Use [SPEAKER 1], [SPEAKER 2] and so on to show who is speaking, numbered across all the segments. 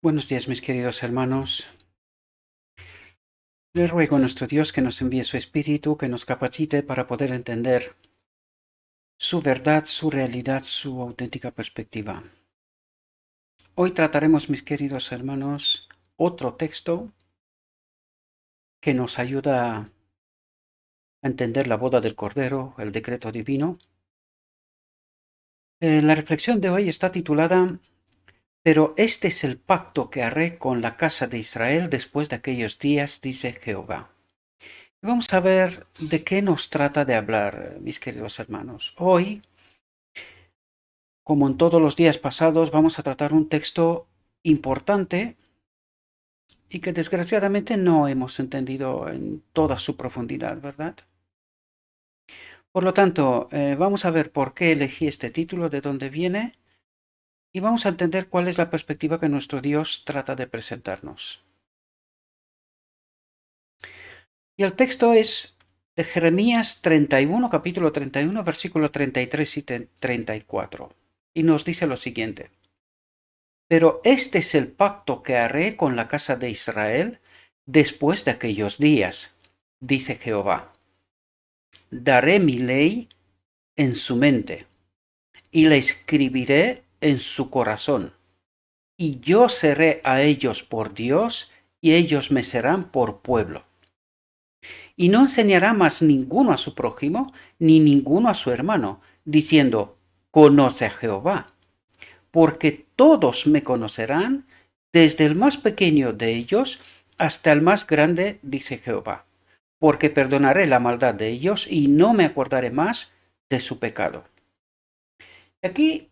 [SPEAKER 1] Buenos días, mis queridos hermanos. Le ruego a nuestro Dios que nos envíe su Espíritu, que nos capacite para poder entender su verdad, su realidad, su auténtica perspectiva. Hoy trataremos, mis queridos hermanos, otro texto que nos ayuda a entender la boda del Cordero, el decreto divino. La reflexión de hoy está titulada "Pero este es el pacto que haré con la casa de Israel después de aquellos días, dice Jehová". Vamos a ver de qué nos trata de hablar, mis queridos hermanos. Hoy, como en todos los días pasados, vamos a tratar un texto importante y que desgraciadamente no hemos entendido en toda su profundidad, ¿verdad? Por lo tanto, vamos a ver por qué elegí este título, de dónde viene, y vamos a entender cuál es la perspectiva que nuestro Dios trata de presentarnos. Y el texto es de Jeremías 31, capítulo 31, versículo 33 y 34. Y nos dice lo siguiente: "Pero este es el pacto que haré con la casa de Israel después de aquellos días, dice Jehová. Daré mi ley en su mente y la escribiré en su corazón. Y yo seré a ellos por Dios y ellos me serán por pueblo. Y no enseñará más ninguno a su prójimo ni ninguno a su hermano, diciendo: conoce a Jehová, porque todos me conocerán, desde el más pequeño de ellos hasta el más grande, dice Jehová, porque perdonaré la maldad de ellos y no me acordaré más de su pecado". Aquí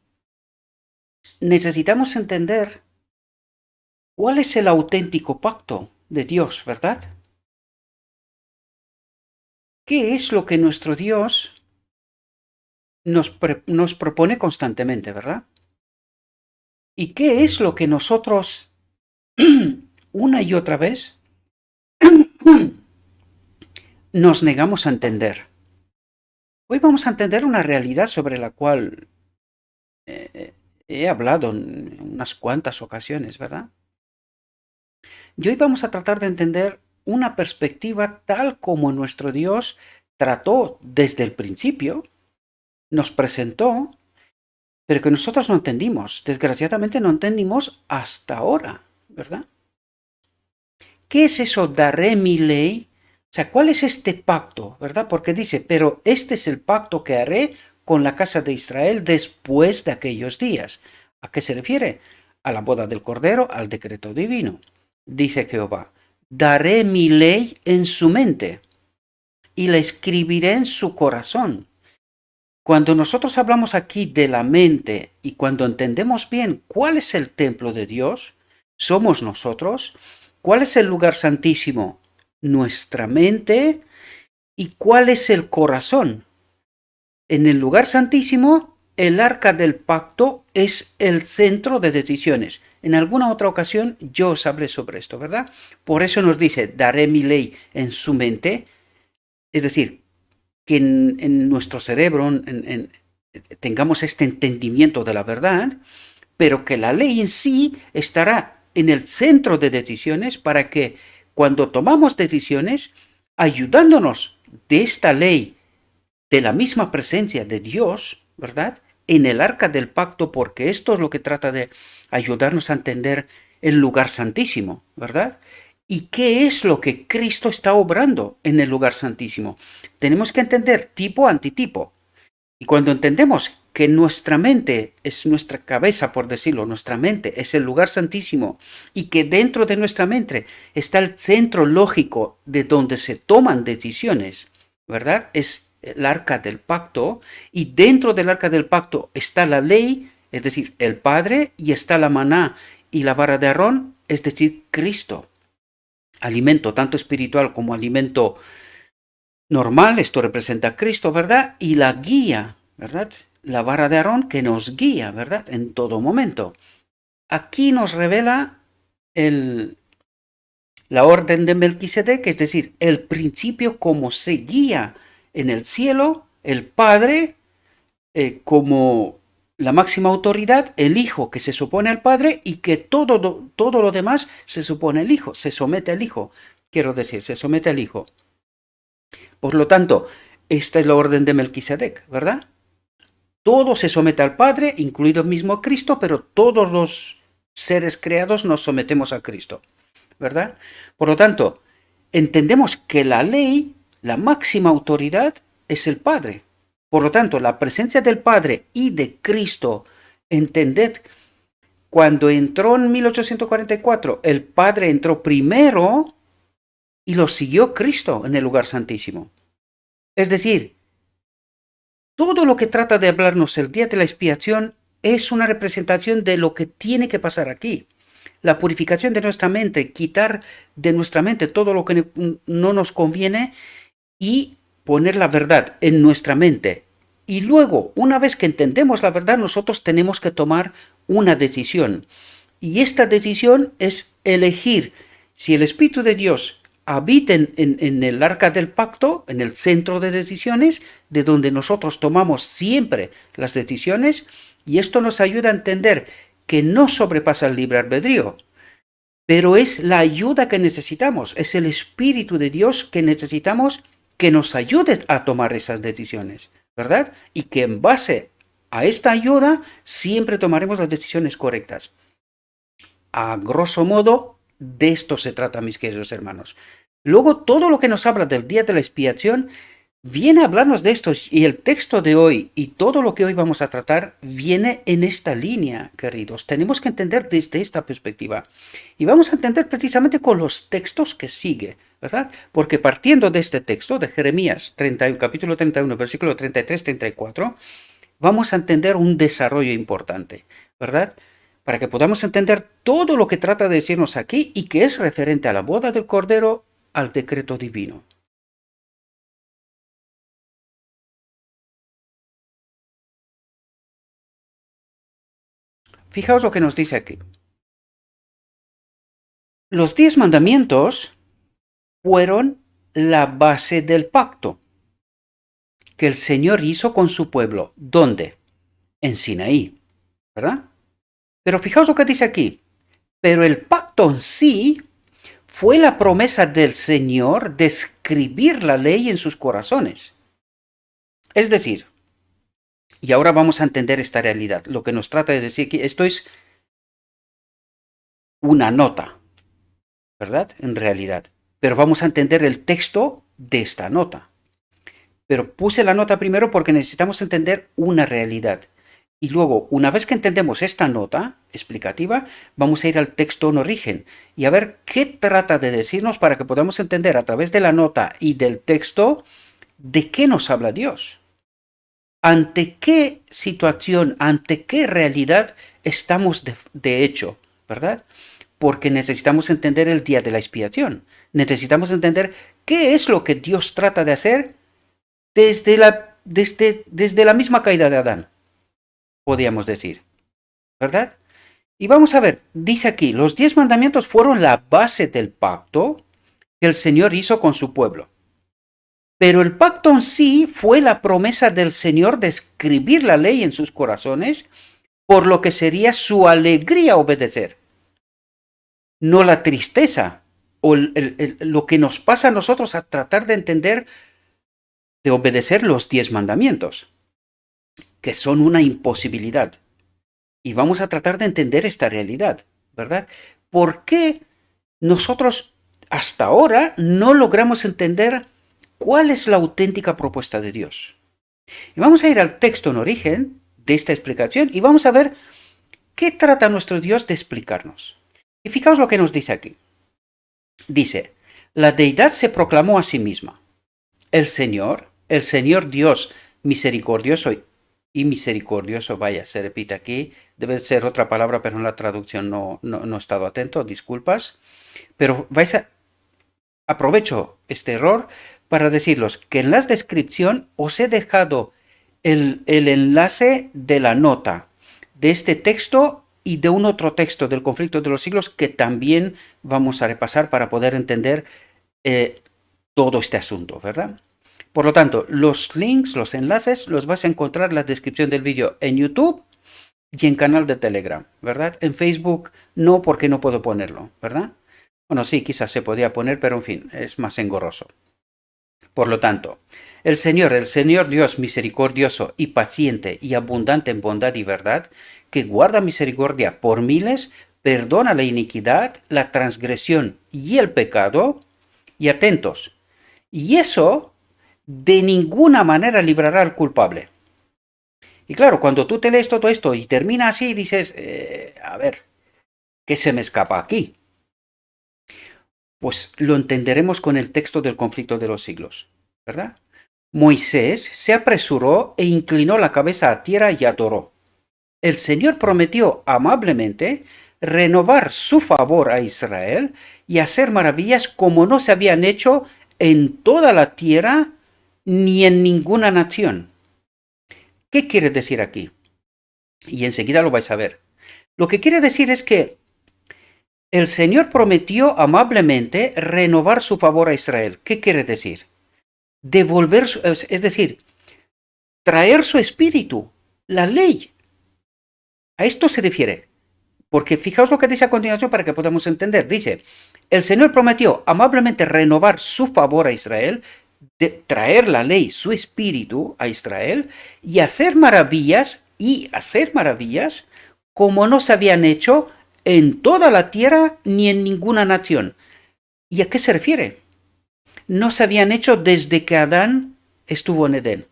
[SPEAKER 1] necesitamos entender cuál es el auténtico pacto de Dios, ¿verdad? ¿Qué es lo que nuestro Dios nos propone constantemente, ¿verdad? ¿Y qué es lo que nosotros una y otra vez nos negamos a entender? Hoy vamos a entender una realidad sobre la cual he hablado en unas cuantas ocasiones, ¿verdad? Y hoy vamos a tratar de entender una perspectiva tal como nuestro Dios trató desde el principio, nos presentó, pero que nosotros no entendimos. Desgraciadamente no entendimos hasta ahora, ¿verdad? ¿Qué es eso? Daré mi ley. O sea, ¿cuál es este pacto? ¿Verdad? Porque dice, pero este es el pacto que haré con la casa de Israel después de aquellos días. ¿A qué se refiere? A la boda del Cordero, al decreto divino. Dice Jehová: daré mi ley en su mente y la escribiré en su corazón. Cuando nosotros hablamos aquí de la mente y cuando entendemos bien cuál es el templo de Dios, somos nosotros. ¿Cuál es el lugar santísimo? Nuestra mente. ¿Y cuál es el corazón? En el lugar santísimo, el arca del pacto es el centro de decisiones. En alguna otra ocasión yo os hablé sobre esto, ¿verdad? Por eso nos dice, daré mi ley en su mente. Es decir, que en nuestro cerebro tengamos este entendimiento de la verdad, pero que la ley en sí estará en el centro de decisiones para que cuando tomamos decisiones, ayudándonos de esta ley, de la misma presencia de Dios, ¿verdad? En el arca del pacto, porque esto es lo que trata de ayudarnos a entender el lugar santísimo, ¿verdad? ¿Y qué es lo que Cristo está obrando en el lugar santísimo? Tenemos que entender tipo antitipo. Y cuando entendemos que nuestra mente es nuestra cabeza, por decirlo, nuestra mente es el lugar santísimo y que dentro de nuestra mente está el centro lógico de donde se toman decisiones, ¿verdad? Es el arca del pacto, y dentro del arca del pacto está la ley, es decir, el Padre, y está la maná y la vara de Aarón, es decir, Cristo. Alimento tanto espiritual como alimento normal, esto representa a Cristo, ¿verdad? Y la guía, ¿verdad? La vara de Aarón que nos guía, ¿verdad? En todo momento. Aquí nos revela la orden de Melquisedec, es decir, el principio como se guía en el cielo, el Padre como la máxima autoridad, el Hijo que se supone al Padre y que todo lo demás se supone al Hijo, se somete al Hijo, quiero decir, se somete al Hijo. Por lo tanto, esta es la orden de Melquisedec, ¿verdad? Todo se somete al Padre, incluido mismo Cristo, pero todos los seres creados nos sometemos a Cristo, ¿verdad? Por lo tanto, entendemos que la ley, la máxima autoridad, es el Padre. Por lo tanto, la presencia del Padre y de Cristo, entended, cuando entró en 1844, el Padre entró primero y lo siguió Cristo en el lugar santísimo. Es decir, todo lo que trata de hablarnos el día de la expiación es una representación de lo que tiene que pasar aquí. La purificación de nuestra mente, quitar de nuestra mente todo lo que no nos conviene y poner la verdad en nuestra mente. Y luego, una vez que entendemos la verdad, nosotros tenemos que tomar una decisión. Y esta decisión es elegir si el Espíritu de Dios habita en el arca del pacto, en el centro de decisiones, de donde nosotros tomamos siempre las decisiones, y esto nos ayuda a entender que no sobrepasa el libre albedrío, pero es la ayuda que necesitamos, es el Espíritu de Dios que necesitamos que nos ayude a tomar esas decisiones, ¿verdad? Y que en base a esta ayuda siempre tomaremos las decisiones correctas. A grosso modo, de esto se trata, mis queridos hermanos. Luego, todo lo que nos habla del día de la expiación viene a hablarnos de esto, y el texto de hoy y todo lo que hoy vamos a tratar viene en esta línea, queridos. Tenemos que entender desde esta perspectiva. Y vamos a entender precisamente con los textos que sigue, ¿verdad? Porque partiendo de este texto de Jeremías 31, capítulo 31, versículo 33-34, vamos a entender un desarrollo importante, ¿verdad? Para que podamos entender todo lo que trata de decirnos aquí y que es referente a la boda del Cordero, al decreto divino. Fijaos lo que nos dice aquí. Los 10 mandamientos fueron la base del pacto que el Señor hizo con su pueblo. ¿Dónde? En Sinaí, ¿verdad? Pero fijaos lo que dice aquí. Pero el pacto en sí fue la promesa del Señor de escribir la ley en sus corazones. Es decir, y ahora vamos a entender esta realidad. Lo que nos trata de decir aquí, esto es una nota, ¿verdad? En realidad. Pero vamos a entender el texto de esta nota. Pero puse la nota primero porque necesitamos entender una realidad. Y luego, una vez que entendemos esta nota explicativa, vamos a ir al texto en origen y a ver qué trata de decirnos para que podamos entender a través de la nota y del texto de qué nos habla Dios. ¿Ante qué situación, ante qué realidad estamos de hecho, ¿verdad? Porque necesitamos entender el día de la expiación. Necesitamos entender qué es lo que Dios trata de hacer desde la misma caída de Adán, podríamos decir, ¿verdad? Y vamos a ver, dice aquí, los 10 mandamientos fueron la base del pacto que el Señor hizo con su pueblo. Pero el pacto en sí fue la promesa del Señor de escribir la ley en sus corazones, por lo que sería su alegría obedecer, no la tristeza o lo que nos pasa a nosotros a tratar de entender, de obedecer los 10 mandamientos, que son una imposibilidad. Y vamos a tratar de entender esta realidad, ¿verdad? ¿Por qué nosotros hasta ahora no logramos entender cuál es la auténtica propuesta de Dios? Y vamos a ir al texto en origen de esta explicación y vamos a ver qué trata nuestro Dios de explicarnos. Y fijaos lo que nos dice aquí. Dice, la deidad se proclamó a sí misma. El Señor Dios misericordioso y misericordioso, vaya, se repite aquí, debe ser otra palabra, pero en la traducción no he estado atento, disculpas. Pero aprovecho este error para deciros que en la descripción os he dejado el enlace de la nota de este texto y de un otro texto del conflicto de los siglos que también vamos a repasar para poder entender todo este asunto, ¿verdad? Por lo tanto, los links, los enlaces, los vas a encontrar en la descripción del vídeo en YouTube y en canal de Telegram, ¿verdad? En Facebook no, porque no puedo ponerlo, ¿verdad? Bueno, sí, quizás se podría poner, pero en fin, es más engorroso. Por lo tanto, el Señor Dios misericordioso y paciente y abundante en bondad y verdad, que guarda misericordia por miles, perdona la iniquidad, la transgresión y el pecado, y atentos, y eso de ninguna manera librará al culpable. Y claro, cuando tú te lees todo esto y termina así, dices, a ver, ¿qué se me escapa aquí? Pues lo entenderemos con el texto del conflicto de los siglos, ¿verdad? Moisés se apresuró e inclinó la cabeza a tierra y adoró. El Señor prometió amablemente renovar su favor a Israel y hacer maravillas como no se habían hecho en toda la tierra ni en ninguna nación. ¿Qué quiere decir aquí? Y enseguida lo vais a ver. Lo que quiere decir es que el Señor prometió amablemente renovar su favor a Israel. ¿Qué quiere decir? Devolver, es decir, traer su espíritu, la ley. A esto se refiere. Porque fijaos lo que dice a continuación para que podamos entender. Dice, el Señor prometió amablemente renovar su favor a Israel, de traer la ley, su espíritu a Israel, y hacer maravillas como no se habían hecho en toda la tierra ni en ninguna nación. ¿Y a qué se refiere? No se habían hecho desde que Adán estuvo en Edén.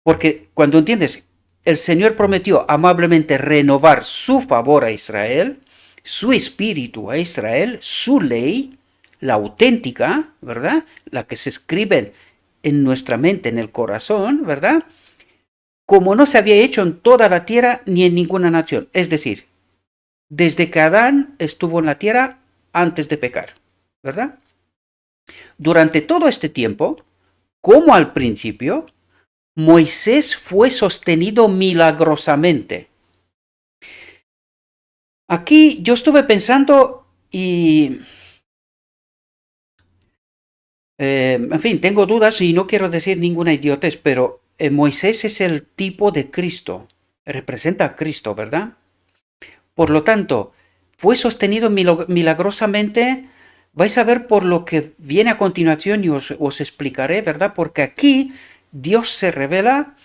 [SPEAKER 1] Porque cuando entiendes, el Señor prometió amablemente renovar su favor a Israel, su espíritu a Israel, su ley, la auténtica, ¿verdad? La que se escribe en nuestra mente, en el corazón, ¿verdad? Como no se había hecho en toda la tierra ni en ninguna nación. Es decir, desde que Adán estuvo en la tierra antes de pecar, ¿verdad? Durante todo este tiempo, como al principio, Moisés fue sostenido milagrosamente. Aquí yo estuve pensando y, en fin, tengo dudas y no quiero decir ninguna idiotez, pero Moisés es el tipo de Cristo, representa a Cristo, ¿verdad? Por lo tanto, fue sostenido milagrosamente. Vais a ver por lo que viene a continuación y os explicaré, ¿verdad? Porque aquí Dios se revela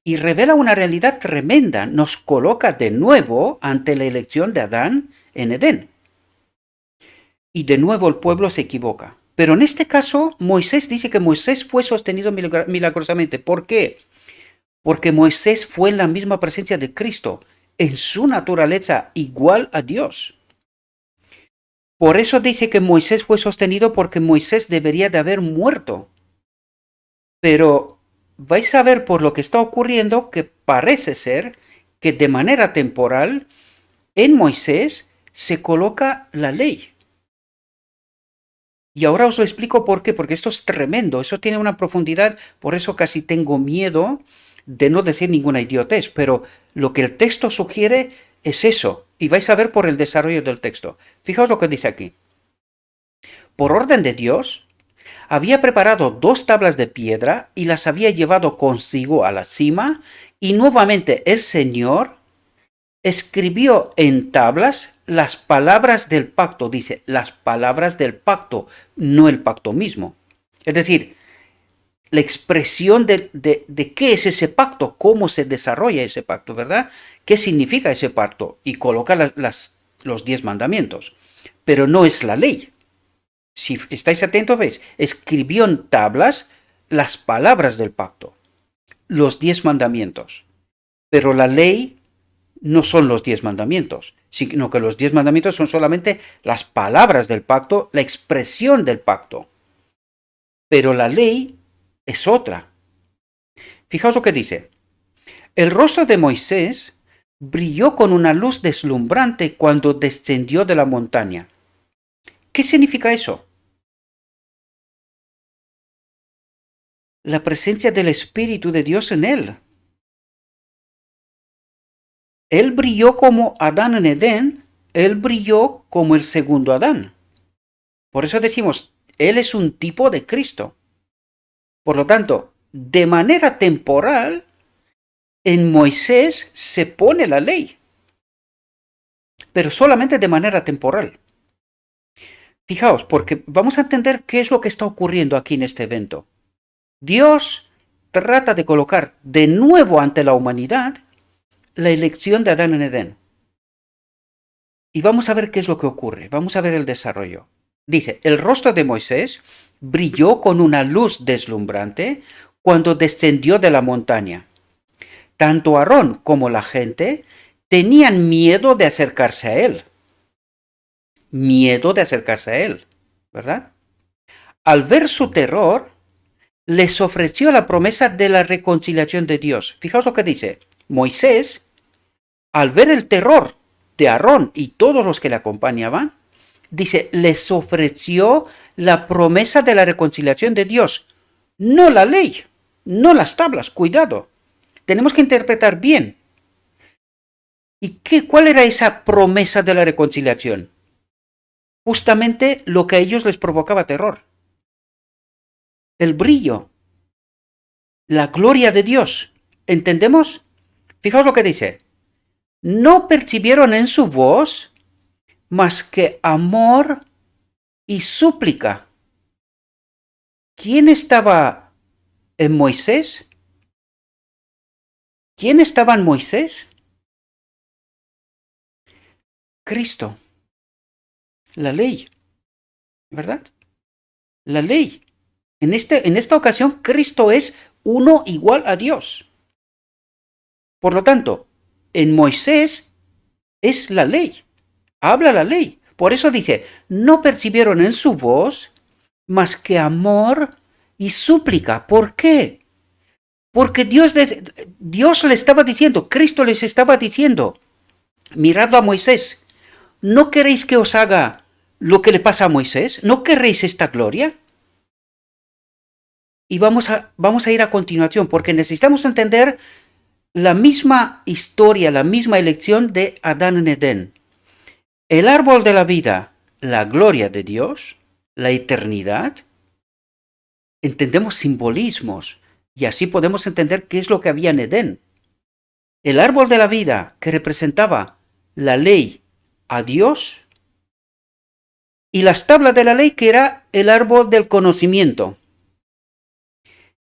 [SPEAKER 1] y revela una realidad tremenda. Nos coloca de nuevo ante la elección de Adán en Edén. Y de nuevo el pueblo se equivoca. Pero en este caso, Moisés dice que Moisés fue sostenido milagrosamente. ¿Por qué? Porque Moisés fue en la misma presencia de Cristo, en su naturaleza igual a Dios. Por eso dice que Moisés fue sostenido porque Moisés debería de haber muerto. Pero vais a ver por lo que está ocurriendo que parece ser que de manera temporal en Moisés se coloca la ley. Y ahora os lo explico por qué, porque esto es tremendo, eso tiene una profundidad, por eso casi tengo miedo de no decir ninguna idiotez, pero lo que el texto sugiere es eso, y vais a ver por el desarrollo del texto. Fijaos lo que dice aquí. Por orden de Dios, había preparado 2 tablas de piedra y las había llevado consigo a la cima, y nuevamente el Señor escribió en tablas las palabras del pacto. Dice, las palabras del pacto, no el pacto mismo. Es decir, la expresión de qué es ese pacto, cómo se desarrolla ese pacto, ¿verdad? ¿Qué significa ese pacto? Y coloca los 10 mandamientos. Pero no es la ley. Si estáis atentos, veis, escribió en tablas las palabras del pacto, los 10 mandamientos. Pero la ley no son los 10 mandamientos, sino que los 10 mandamientos son solamente las palabras del pacto, la expresión del pacto. Pero la ley es otra. Fijaos lo que dice. El rostro de Moisés brilló con una luz deslumbrante cuando descendió de la montaña. ¿Qué significa eso? La presencia del Espíritu de Dios en él. Él brilló como Adán en Edén, él brilló como el segundo Adán. Por eso decimos, él es un tipo de Cristo. Por lo tanto, de manera temporal, en Moisés se pone la ley, pero solamente de manera temporal. Fijaos, porque vamos a entender qué es lo que está ocurriendo aquí en este evento. Dios trata de colocar de nuevo ante la humanidad la elección de Adán en Edén. Y vamos a ver qué es lo que ocurre, vamos a ver el desarrollo. Dice, el rostro de Moisés brilló con una luz deslumbrante cuando descendió de la montaña. Tanto Aarón como la gente tenían miedo de acercarse a él. Miedo de acercarse a él, ¿verdad? Al ver su terror, les ofreció la promesa de la reconciliación de Dios. Fijaos lo que dice. Moisés, al ver el terror de Aarón y todos los que le acompañaban, dice, les ofreció la promesa de la reconciliación de Dios. No la ley, no las tablas, cuidado. Tenemos que interpretar bien. ¿Y cuál era esa promesa de la reconciliación? Justamente lo que a ellos les provocaba terror. El brillo, la gloria de Dios. ¿Entendemos? Fijaos lo que dice. No percibieron en su voz más que amor y súplica. ¿Quién estaba en Moisés? ¿Quién estaba en Moisés? Cristo. La ley. ¿Verdad? La ley. En esta ocasión, Cristo es uno igual a Dios. Por lo tanto, en Moisés es la ley. Habla la ley. Por eso dice, no percibieron en su voz más que amor y súplica. ¿Por qué? Porque Dios le estaba diciendo, Cristo les estaba diciendo, mirad a Moisés, ¿no queréis que os haga lo que le pasa a Moisés? ¿No queréis esta gloria? Y vamos a ir a continuación, porque necesitamos entender la misma historia, la misma elección de Adán en Edén. El árbol de la vida, la gloria de Dios, la eternidad. Entendemos simbolismos y así podemos entender qué es lo que había en Edén. El árbol de la vida, que representaba la ley a Dios, y las tablas de la ley, que era el árbol del conocimiento.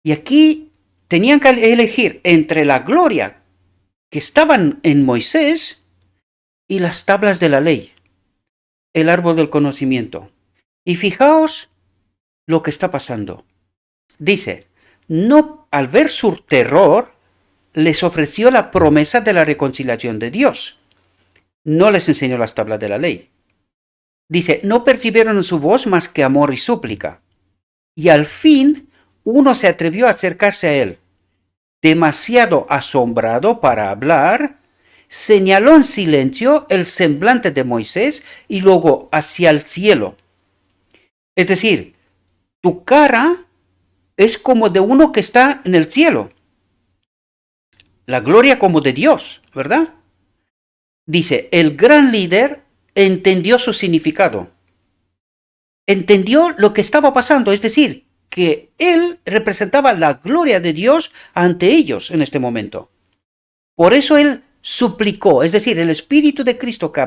[SPEAKER 1] Y aquí tenían que elegir entre la gloria que estaban en Moisés y las tablas de la ley, el árbol del conocimiento. Y fijaos lo que está pasando. Dice, no, al ver su terror, les ofreció la promesa de la reconciliación de Dios. No les enseñó las tablas de la ley. Dice, no percibieron en su voz más que amor y súplica. Y al fin, uno se atrevió a acercarse a él. Demasiado asombrado para hablar, señaló en silencio el semblante de Moisés y luego hacia el cielo. Es decir, tu cara es como de uno que está en el cielo. La gloria como de Dios, ¿verdad? Dice, el gran líder entendió su significado. Entendió lo que estaba pasando, es decir, que él representaba la gloria de Dios ante ellos en este momento. Por eso él suplicó, es decir, el Espíritu de Cristo que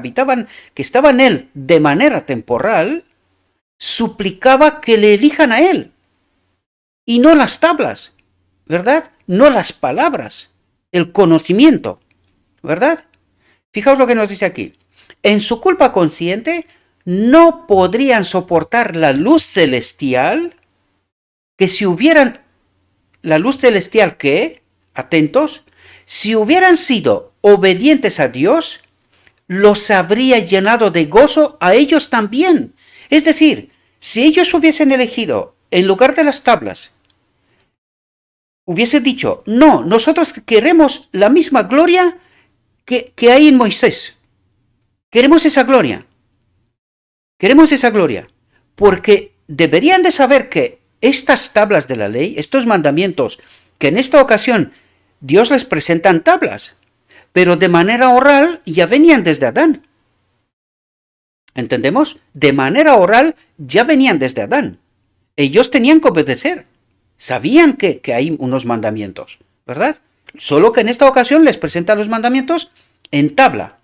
[SPEAKER 1] estaba en él de manera temporal, suplicaba que le elijan a él. Y no las tablas, ¿verdad? No las palabras, el conocimiento, ¿verdad? Fijaos lo que nos dice aquí. En su culpa consciente, no podrían soportar la luz celestial, que si hubieran, la luz celestial que, atentos, si hubieran sido obedientes a Dios, los habría llenado de gozo a ellos también. Es decir, si ellos hubiesen elegido, en lugar de las tablas, hubiese dicho, no, nosotros queremos la misma gloria que hay en Moisés. Queremos esa gloria. Queremos esa gloria. Porque deberían de saber que estas tablas de la ley, estos mandamientos, que en esta ocasión Dios les presenta en tablas, pero de manera oral ya venían desde Adán. ¿Entendemos? De manera oral ya venían desde Adán. Ellos tenían que obedecer. Sabían que hay unos mandamientos, ¿verdad? Solo que en esta ocasión les presenta los mandamientos en tabla.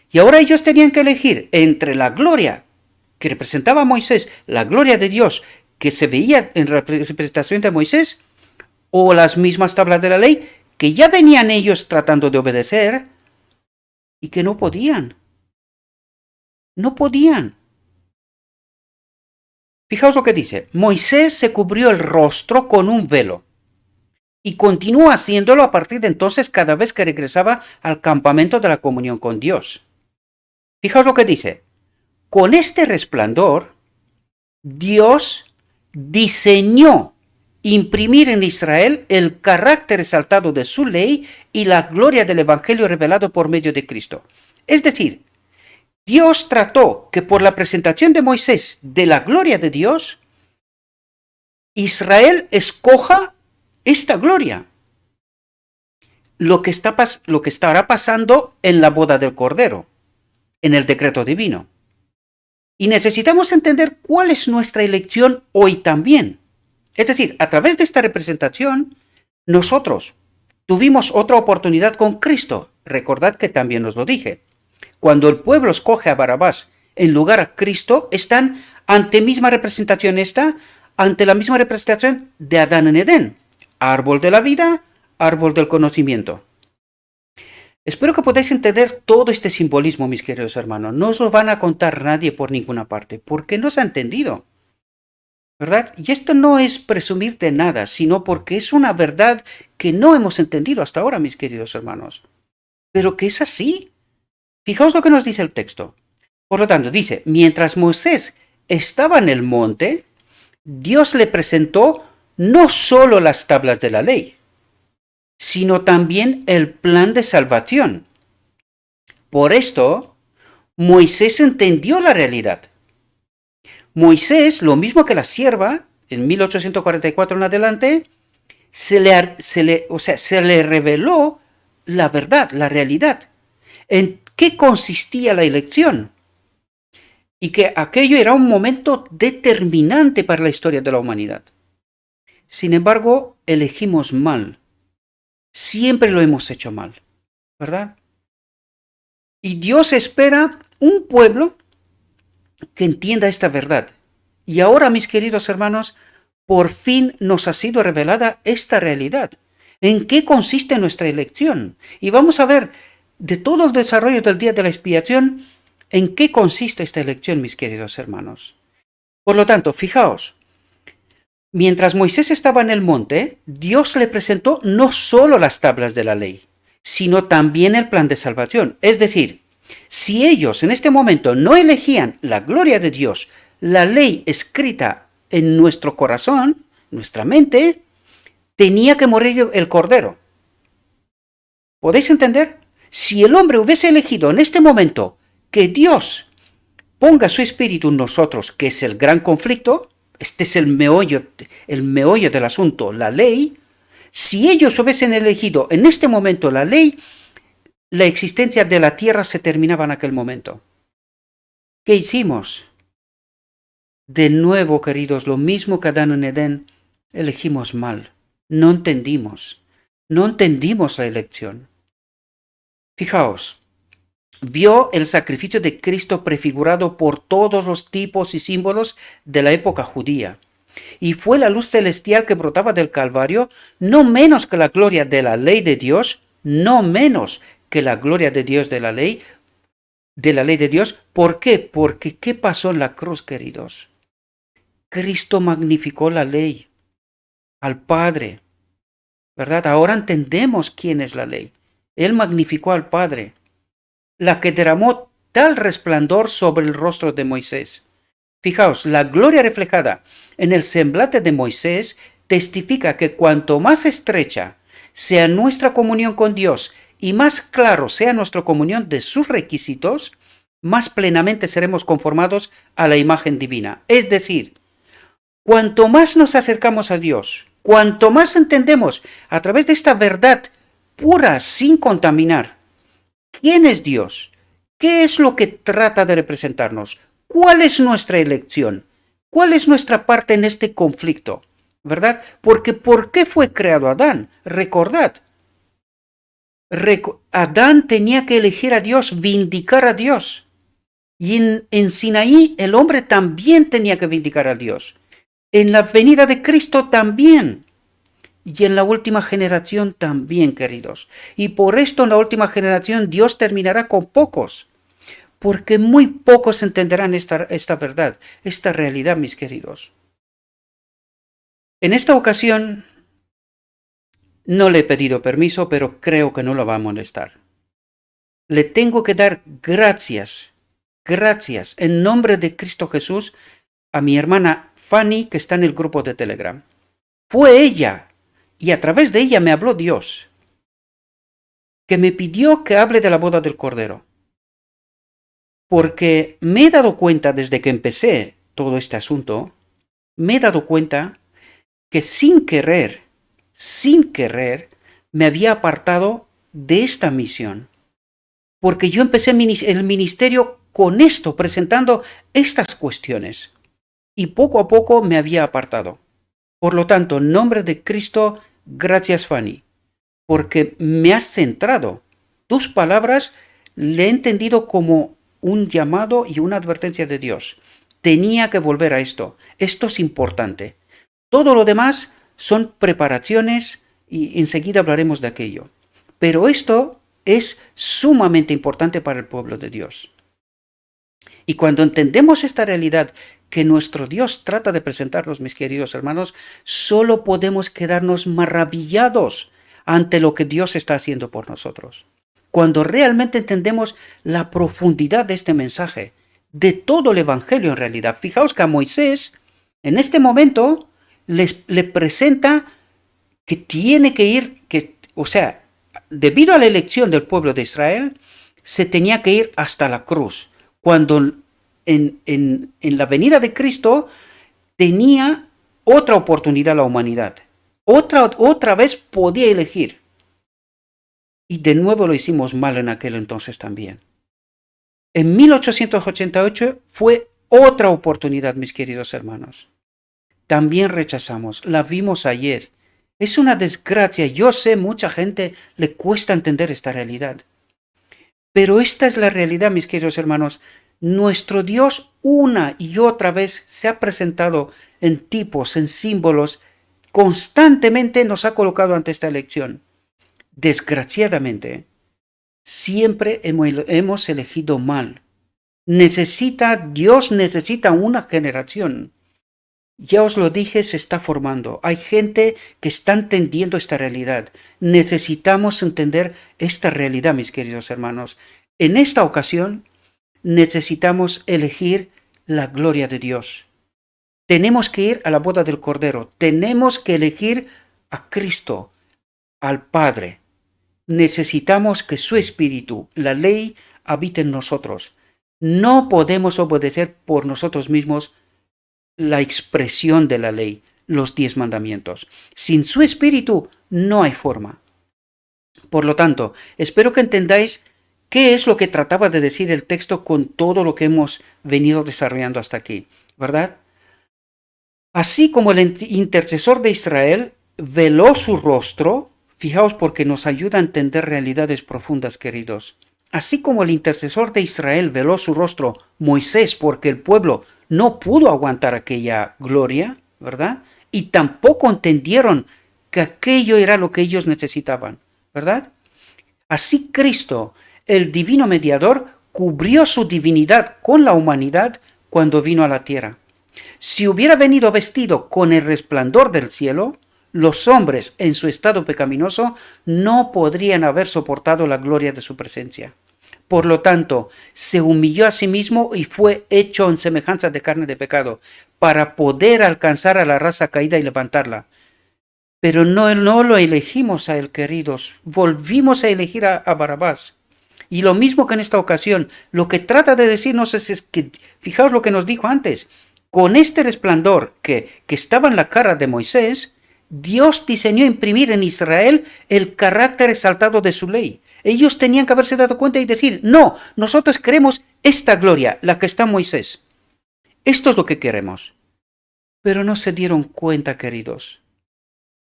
[SPEAKER 1] Y ahora ellos tenían que elegir entre la gloria que representaba a Moisés, la gloria de Dios que se veía en representación de Moisés, o las mismas tablas de la ley que ya venían ellos tratando de obedecer y que no podían. No podían. Fijaos lo que dice. Moisés se cubrió el rostro con un velo y continuó haciéndolo a partir de entonces cada vez que regresaba al campamento de la comunión con Dios. Fijaos lo que dice. Con este resplandor, Dios diseñó imprimir en Israel el carácter exaltado de su ley y la gloria del Evangelio revelado por medio de Cristo. Es decir, Dios trató que por la presentación de Moisés de la gloria de Dios, Israel escoja esta gloria. Lo que estará pasando en la boda del Cordero, en el decreto divino. Y necesitamos entender cuál es nuestra elección hoy también. Es decir, a través de esta representación, nosotros tuvimos otra oportunidad con Cristo. Recordad que también os lo dije. Cuando el pueblo escoge a Barrabás en lugar a Cristo, están ante misma representación ante la misma representación de Adán en Edén. Árbol de la vida, árbol del conocimiento. Espero que podáis entender todo este simbolismo, mis queridos hermanos. No os lo van a contar nadie por ninguna parte, porque no se ha entendido. ¿Verdad? Y esto no es presumir de nada, sino porque es una verdad que no hemos entendido hasta ahora, mis queridos hermanos. Pero que es así. Fijaos lo que nos dice el texto. Por lo tanto, dice, mientras Moisés estaba en el monte, Dios le presentó no solo las tablas de la ley, sino también el plan de salvación. Por esto, Moisés entendió la realidad. Moisés, lo mismo que la sierva, en 1844 en adelante, se le reveló la verdad, la realidad. ¿En qué consistía la elección? Y que aquello era un momento determinante para la historia de la humanidad. Sin embargo, elegimos mal. Siempre lo hemos hecho mal, ¿verdad? Y Dios espera un pueblo que entienda esta verdad. Y ahora, mis queridos hermanos, por fin nos ha sido revelada esta realidad. ¿En qué consiste nuestra elección? Y vamos a ver de todo el desarrollo del día de la expiación, ¿en qué consiste esta elección, mis queridos hermanos? Por lo tanto, fijaos, mientras Moisés estaba en el monte, Dios le presentó no solo las tablas de la ley, sino también el plan de salvación. Es decir, si ellos en este momento no elegían la gloria de Dios, la ley escrita en nuestro corazón, nuestra mente, tenía que morir el Cordero. ¿Podéis entender? Si el hombre hubiese elegido en este momento que Dios ponga su espíritu en nosotros, que es el gran conflicto, este es el meollo del asunto, la ley, si ellos hubiesen elegido en este momento la ley, la existencia de la tierra se terminaba en aquel momento. ¿Qué hicimos? De nuevo, queridos, lo mismo que Adán en Edén, elegimos mal. No entendimos la elección. Fijaos, vio el sacrificio de Cristo prefigurado por todos los tipos y símbolos de la época judía. Y fue la luz celestial que brotaba del Calvario, no menos que la gloria de la ley de Dios, no menos que la gloria de Dios de la ley de Dios. ¿Por qué? Porque ¿qué pasó en la cruz, queridos? Cristo magnificó la ley al Padre, ¿verdad? Ahora entendemos quién es la ley. Él magnificó al Padre, la que derramó tal resplandor sobre el rostro de Moisés. Fijaos, la gloria reflejada en el semblante de Moisés testifica que cuanto más estrecha sea nuestra comunión con Dios y más claro sea nuestra comunión de sus requisitos, más plenamente seremos conformados a la imagen divina. Es decir, cuanto más nos acercamos a Dios, cuanto más entendemos a través de esta verdad pura, sin contaminar, ¿quién es Dios? ¿Qué es lo que trata de representarnos? ¿Cuál es nuestra elección? ¿Cuál es nuestra parte en este conflicto? ¿Verdad? Porque ¿por qué fue creado Adán? Recordad, Adán tenía que elegir a Dios, vindicar a Dios. Y en Sinaí el hombre también tenía que vindicar a Dios. En la venida de Cristo también. Y en la última generación también, queridos. Y por esto en la última generación Dios terminará con pocos. Porque muy pocos entenderán esta verdad, esta realidad, mis queridos. En esta ocasión no le he pedido permiso, pero creo que no lo va a molestar. Le tengo que dar gracias en nombre de Cristo Jesús a mi hermana Fanny, que está en el grupo de Telegram. Fue ella, y a través de ella me habló Dios, que me pidió que hable de la boda del Cordero. Porque me he dado cuenta desde que empecé todo este asunto, me he dado cuenta que sin querer, me había apartado de esta misión. Porque yo empecé el ministerio con esto, presentando estas cuestiones. Y poco a poco me había apartado. Por lo tanto, en nombre de Cristo, gracias Fanny, porque me has centrado. Tus palabras le he entendido como un llamado y una advertencia de Dios. Tenía que volver a esto. Esto es importante. Todo lo demás son preparaciones y enseguida hablaremos de aquello. Pero esto es sumamente importante para el pueblo de Dios. Y cuando entendemos esta realidad que nuestro Dios trata de presentarnos, mis queridos hermanos, solo podemos quedarnos maravillados ante lo que Dios está haciendo por nosotros. Cuando realmente entendemos la profundidad de este mensaje, de todo el Evangelio en realidad. Fijaos que a Moisés, en este momento, le presenta que tiene que ir, debido a la elección del pueblo de Israel, se tenía que ir hasta la cruz. Cuando en la venida de Cristo tenía otra oportunidad la humanidad. Otra vez podía elegir. Y de nuevo lo hicimos mal en aquel entonces también. En 1888 fue otra oportunidad, mis queridos hermanos. También rechazamos, la vimos ayer. Es una desgracia, yo sé, mucha gente le cuesta entender esta realidad. Pero esta es la realidad, mis queridos hermanos. Nuestro Dios una y otra vez se ha presentado en tipos, en símbolos, constantemente nos ha colocado ante esta elección. Desgraciadamente, siempre hemos elegido mal. Dios necesita una generación. Ya os lo dije, se está formando. Hay gente que está entendiendo esta realidad. Necesitamos entender esta realidad, mis queridos hermanos. En esta ocasión, necesitamos elegir la gloria de Dios. Tenemos que ir a la boda del Cordero. Tenemos que elegir a Cristo, al Padre. Necesitamos que su Espíritu, la ley, habite en nosotros. No podemos obedecer por nosotros mismos la expresión de la ley, los 10 mandamientos. Sin su Espíritu no hay forma. Por lo tanto, espero que entendáis qué es lo que trataba de decir el texto con todo lo que hemos venido desarrollando hasta aquí, ¿verdad? Así como el intercesor de Israel veló su rostro, fijaos porque nos ayuda a entender realidades profundas, queridos. Así como el intercesor de Israel veló su rostro, Moisés, porque el pueblo no pudo aguantar aquella gloria, ¿verdad? Y tampoco entendieron que aquello era lo que ellos necesitaban, ¿verdad? Así Cristo, el divino mediador, cubrió su divinidad con la humanidad cuando vino a la tierra. Si hubiera venido vestido con el resplandor del cielo, los hombres en su estado pecaminoso no podrían haber soportado la gloria de su presencia. Por lo tanto, se humilló a sí mismo y fue hecho en semejanza de carne de pecado, para poder alcanzar a la raza caída y levantarla. Pero no lo elegimos a él, queridos. Volvimos a elegir a Barrabás. Y lo mismo que en esta ocasión, lo que trata de decirnos es que, fijaos lo que nos dijo antes, con este resplandor que estaba en la cara de Moisés, Dios diseñó imprimir en Israel el carácter exaltado de su ley. Ellos tenían que haberse dado cuenta y decir, no, nosotros queremos esta gloria, la que está en Moisés. Esto es lo que queremos. Pero no se dieron cuenta, queridos.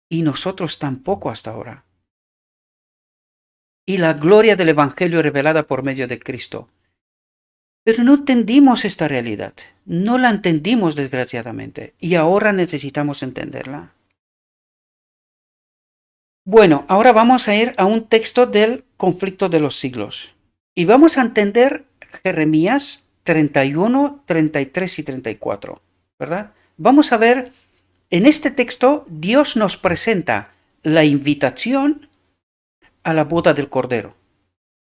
[SPEAKER 1] Y nosotros tampoco hasta ahora. y la gloria del Evangelio revelada por medio de Cristo. Pero no entendimos esta realidad, no la entendimos desgraciadamente, y ahora necesitamos entenderla. Bueno, ahora vamos a ir a un texto del conflicto de los siglos, y vamos a entender Jeremías 31, 33 y 34, ¿verdad? Vamos a ver, en este texto Dios nos presenta la invitación a la boda del Cordero,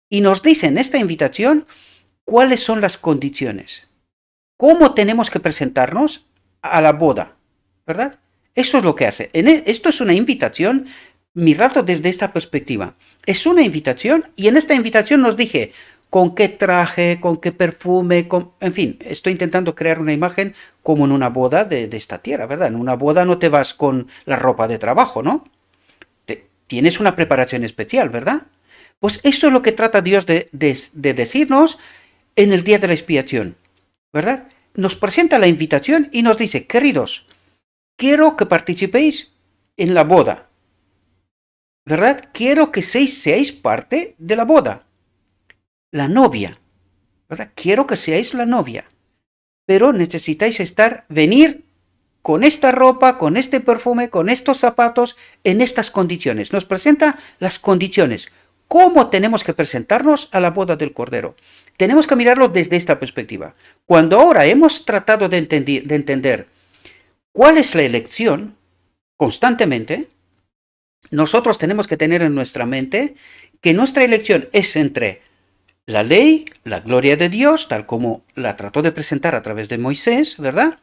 [SPEAKER 1] y nos dice en esta invitación cuáles son las condiciones, cómo tenemos que presentarnos a la boda, ¿verdad? Eso es lo que hace. Esto es una invitación, miradlo desde esta perspectiva. Es una invitación y en esta invitación nos dije con qué traje, con qué perfume, en fin, estoy intentando crear una imagen como en una boda de esta tierra, ¿verdad? En una boda no te vas con la ropa de trabajo, ¿no? Tienes una preparación especial, ¿verdad? Pues esto es lo que trata Dios de decirnos en el día de la expiación, ¿verdad? Nos presenta la invitación y nos dice, queridos, quiero que participéis en la boda, ¿verdad? Quiero que seáis parte de la boda, la novia, ¿verdad? Quiero que seáis la novia, pero necesitáis venir con esta ropa, con este perfume, con estos zapatos, en estas condiciones. Nos presenta las condiciones. ¿Cómo tenemos que presentarnos a la boda del Cordero? Tenemos que mirarlo desde esta perspectiva. Cuando ahora hemos tratado de entender cuál es la elección constantemente, nosotros tenemos que tener en nuestra mente que nuestra elección es entre la ley, la gloria de Dios, tal como la trató de presentar a través de Moisés, ¿verdad?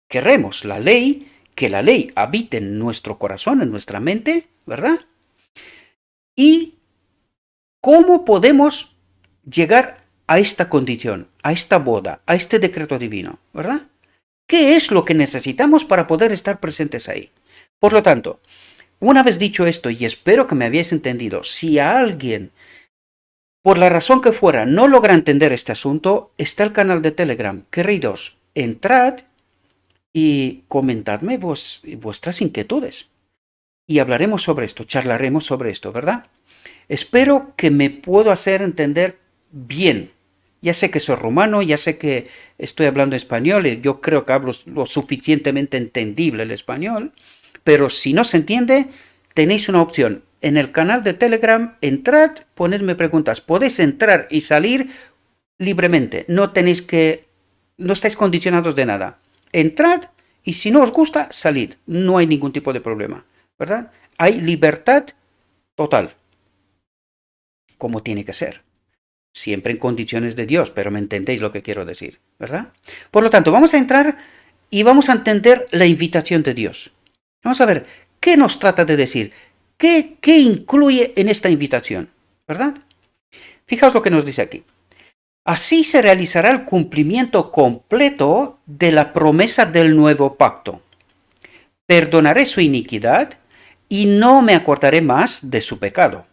[SPEAKER 1] Queremos la ley, que la ley habite en nuestro corazón, en nuestra mente, ¿verdad? Y ¿cómo podemos llegar a esta condición, a esta boda, a este decreto divino, ¿verdad? ¿Qué es lo que necesitamos para poder estar presentes ahí? Por lo tanto, una vez dicho esto, y espero que me habéis entendido, si a alguien, por la razón que fuera, no logra entender este asunto, está el canal de Telegram. Queridos, entrad y comentadme vuestras inquietudes. Y hablaremos sobre esto, charlaremos sobre esto, ¿verdad? Espero que me puedo hacer entender bien. Ya sé que soy rumano, ya sé que estoy hablando español, y yo creo que hablo lo suficientemente entendible el español, pero si no se entiende, tenéis una opción. En el canal de Telegram, entrad, ponedme preguntas. Podéis entrar y salir libremente. No estáis condicionados de nada. Entrad y si no os gusta, salid. No hay ningún tipo de problema, ¿verdad? Hay libertad total, como tiene que ser. Siempre en condiciones de Dios, pero me entendéis lo que quiero decir, ¿verdad? Por lo tanto, vamos a entrar y vamos a entender la invitación de Dios. Vamos a ver, ¿qué nos trata de decir? ¿Qué incluye en esta invitación? ¿Verdad? Fijaos lo que nos dice aquí. Así se realizará el cumplimiento completo de la promesa del nuevo pacto. Perdonaré su iniquidad y no me acordaré más de su pecado.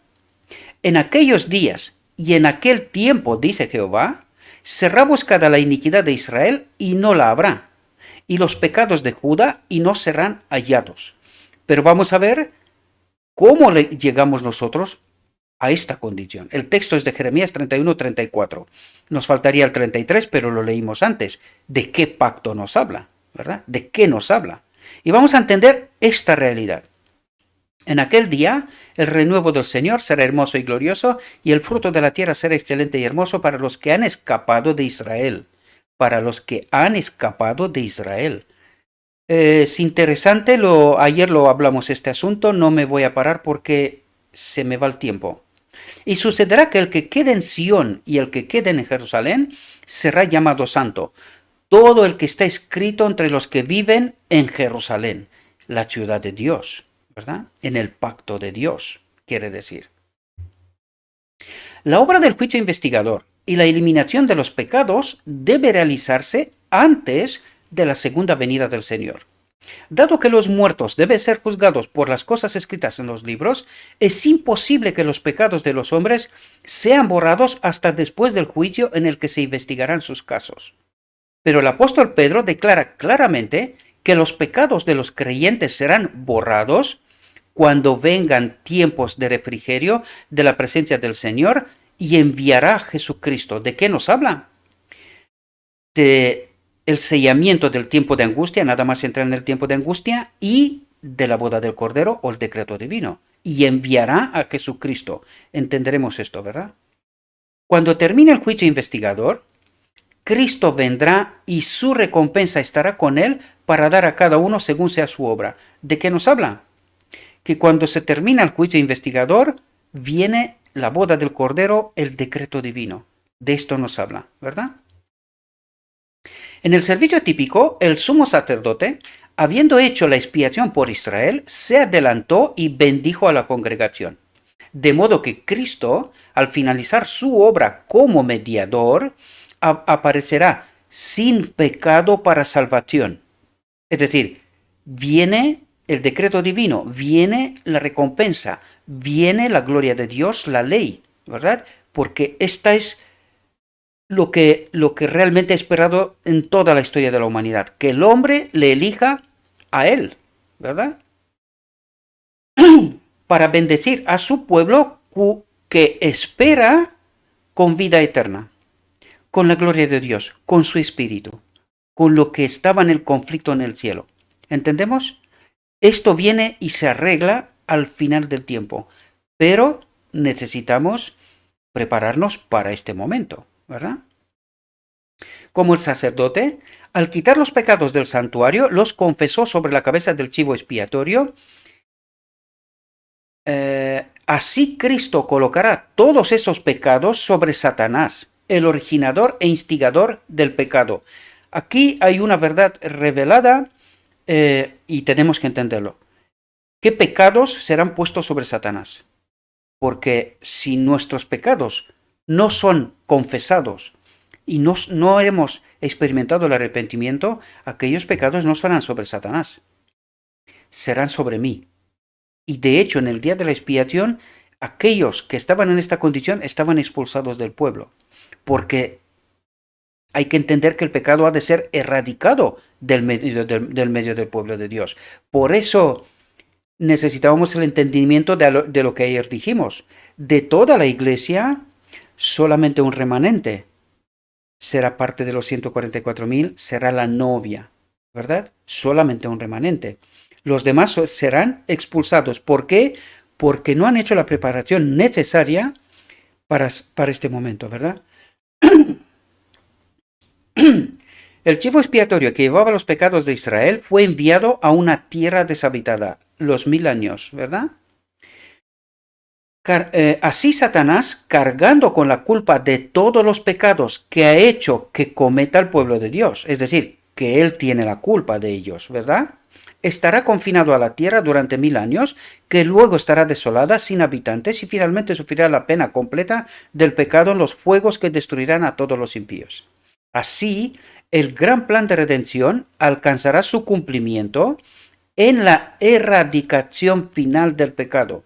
[SPEAKER 1] En aquellos días y en aquel tiempo, dice Jehová, será buscada la iniquidad de Israel y no la habrá, y los pecados de Judá y no serán hallados. Pero vamos a ver cómo llegamos nosotros a esta condición. El texto es de Jeremías 31-34. Nos faltaría el 33, pero lo leímos antes. ¿De qué pacto nos habla? ¿Verdad? ¿De qué nos habla? Y vamos a entender esta realidad. En aquel día, el renuevo del Señor será hermoso y glorioso, y el fruto de la tierra será excelente y hermoso para los que han escapado de Israel. Para los que han escapado de Israel. Es interesante, ayer lo hablamos este asunto, no me voy a parar porque se me va el tiempo. Y sucederá que el que quede en Sión y el que quede en Jerusalén será llamado santo. Todo el que está escrito entre los que viven en Jerusalén, la ciudad de Dios, ¿verdad? En el pacto de Dios, quiere decir. La obra del juicio investigador y la eliminación de los pecados debe realizarse antes de la segunda venida del Señor. Dado que los muertos deben ser juzgados por las cosas escritas en los libros, es imposible que los pecados de los hombres sean borrados hasta después del juicio en el que se investigarán sus casos. Pero el apóstol Pedro declara claramente que los pecados de los creyentes serán borrados cuando vengan tiempos de refrigerio de la presencia del Señor, y enviará a Jesucristo. ¿De qué nos habla? De el sellamiento del tiempo de angustia, nada más entra en el tiempo de angustia, y de la boda del Cordero o el decreto divino. Y enviará a Jesucristo. Entenderemos esto, ¿verdad? Cuando termine el juicio investigador, Cristo vendrá y su recompensa estará con él para dar a cada uno según sea su obra. ¿De qué nos habla? Que cuando se termina el juicio investigador, viene la boda del Cordero, el decreto divino. De esto nos habla, ¿verdad? En el servicio típico, el sumo sacerdote, habiendo hecho la expiación por Israel, se adelantó y bendijo a la congregación. De modo que Cristo, al finalizar su obra como mediador, aparecerá sin pecado para salvación. Es decir, viene el decreto divino, viene la recompensa, viene la gloria de Dios, la ley, ¿verdad? Porque esta es lo que realmente he esperado en toda la historia de la humanidad, que el hombre le elija a él, ¿verdad? Para bendecir a su pueblo que espera con vida eterna, con la gloria de Dios, con su espíritu, con lo que estaba en el conflicto en el cielo. ¿Entendemos? Esto viene y se arregla al final del tiempo, pero necesitamos prepararnos para este momento, ¿verdad? Como el sacerdote, al quitar los pecados del santuario, los confesó sobre la cabeza del chivo expiatorio. Así Cristo colocará todos esos pecados sobre Satanás, el originador e instigador del pecado. Aquí hay una verdad revelada y tenemos que entenderlo. ¿Qué pecados serán puestos sobre Satanás? Porque si nuestros pecados no son confesados y no hemos experimentado el arrepentimiento, aquellos pecados no serán sobre Satanás, serán sobre mí. Y de hecho, en el día de la expiación, aquellos que estaban en esta condición estaban expulsados del pueblo, porque hay que entender que el pecado ha de ser erradicado del medio del pueblo de Dios. Por eso necesitábamos el entendimiento de lo que ayer dijimos. De toda la iglesia, solamente un remanente será parte de los 144.000, será la novia, ¿verdad? Solamente un remanente. Los demás serán expulsados. ¿Por qué? Porque no han hecho la preparación necesaria para este momento, ¿verdad? El chivo expiatorio que llevaba los pecados de Israel fue enviado a una tierra deshabitada, los 1000 años, ¿verdad? Así Satanás, cargando con la culpa de todos los pecados que ha hecho que cometa el pueblo de Dios, es decir, que él tiene la culpa de ellos, ¿verdad? Estará confinado a la tierra durante 1000 años, que luego estará desolada, sin habitantes, y finalmente sufrirá la pena completa del pecado en los fuegos que destruirán a todos los impíos. Así, el gran plan de redención alcanzará su cumplimiento en la erradicación final del pecado,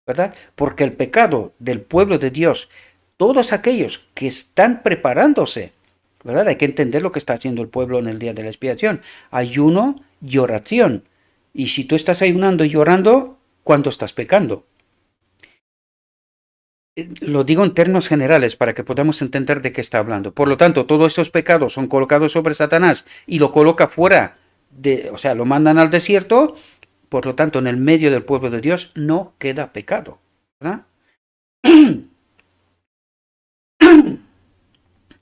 [SPEAKER 1] ¿verdad? Porque el pecado del pueblo de Dios, todos aquellos que están preparándose, ¿verdad? Hay que entender lo que está haciendo el pueblo en el día de la expiación. Ayuno y oración. Y si tú estás ayunando y llorando, ¿cuándo estás pecando? Lo digo en términos generales para que podamos entender de qué está hablando. Por lo tanto, todos esos pecados son colocados sobre Satanás y lo coloca fuera o sea, lo mandan al desierto. Por lo tanto, en el medio del pueblo de Dios no queda pecado, ¿verdad?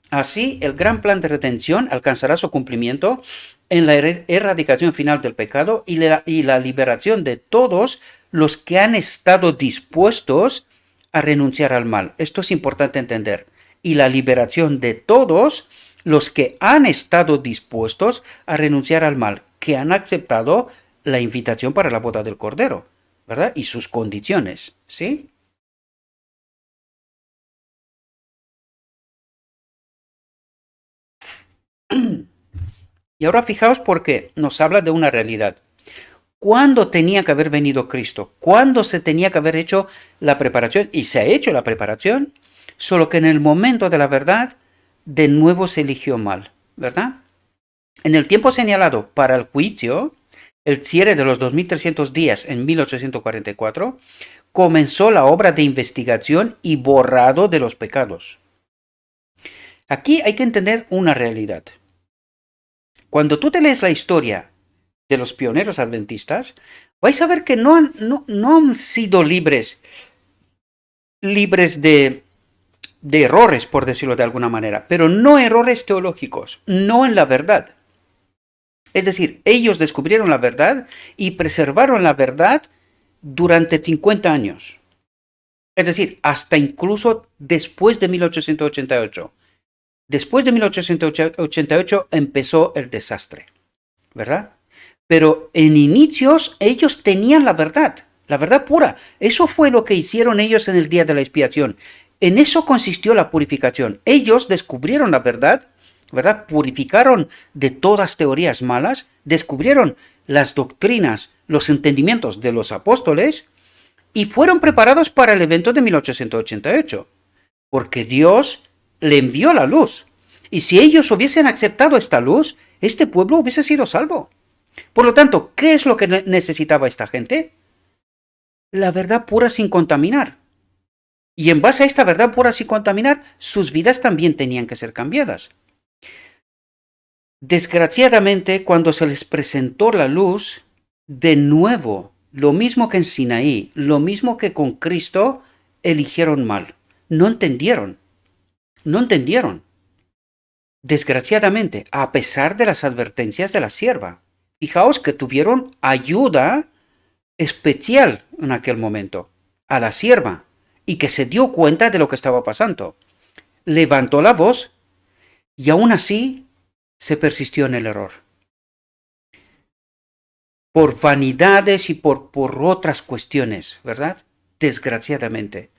[SPEAKER 1] Así, el gran plan de redención alcanzará su cumplimiento en la erradicación final del pecado y la liberación de todos los que han estado dispuestos a renunciar al mal. Esto es importante entender. Y la liberación de todos los que han estado dispuestos a renunciar al mal, que han aceptado la invitación para la boda del Cordero, ¿verdad? Y sus condiciones, ¿sí? Y ahora fijaos porque nos habla de una realidad. ¿Cuándo tenía que haber venido Cristo? ¿Cuándo se tenía que haber hecho la preparación? Y se ha hecho la preparación, solo que en el momento de la verdad, de nuevo se eligió mal, ¿verdad? En el tiempo señalado para el juicio, el cierre de los 2300 días en 1844, comenzó la obra de investigación y borrado de los pecados. Aquí hay que entender una realidad. Cuando tú te lees la historia de los pioneros adventistas, vais a ver que no han sido libres de errores, por decirlo de alguna manera, pero no errores teológicos, no en la verdad. Es decir, ellos descubrieron la verdad y preservaron la verdad durante 50 años. Es decir, hasta incluso después de 1888. Después de 1888 empezó el desastre, ¿verdad? Pero en inicios ellos tenían la verdad pura. Eso fue lo que hicieron ellos en el día de la expiación. En eso consistió la purificación. Ellos descubrieron la verdad, ¿verdad? Purificaron de todas teorías malas, descubrieron las doctrinas, los entendimientos de los apóstoles y fueron preparados para el evento de 1888. Porque Dios le envió la luz. Y si ellos hubiesen aceptado esta luz, este pueblo hubiese sido salvo. Por lo tanto, ¿qué es lo que necesitaba esta gente? La verdad pura sin contaminar. Y en base a esta verdad pura sin contaminar, sus vidas también tenían que ser cambiadas. Desgraciadamente, cuando se les presentó la luz, de nuevo, lo mismo que en Sinaí, lo mismo que con Cristo, eligieron mal. No entendieron. Desgraciadamente, a pesar de las advertencias de la sierva. Fijaos que tuvieron ayuda especial en aquel momento, a la sierva, y que se dio cuenta de lo que estaba pasando. Levantó la voz y aún así se persistió en el error. Por vanidades y por otras cuestiones, ¿verdad? Desgraciadamente.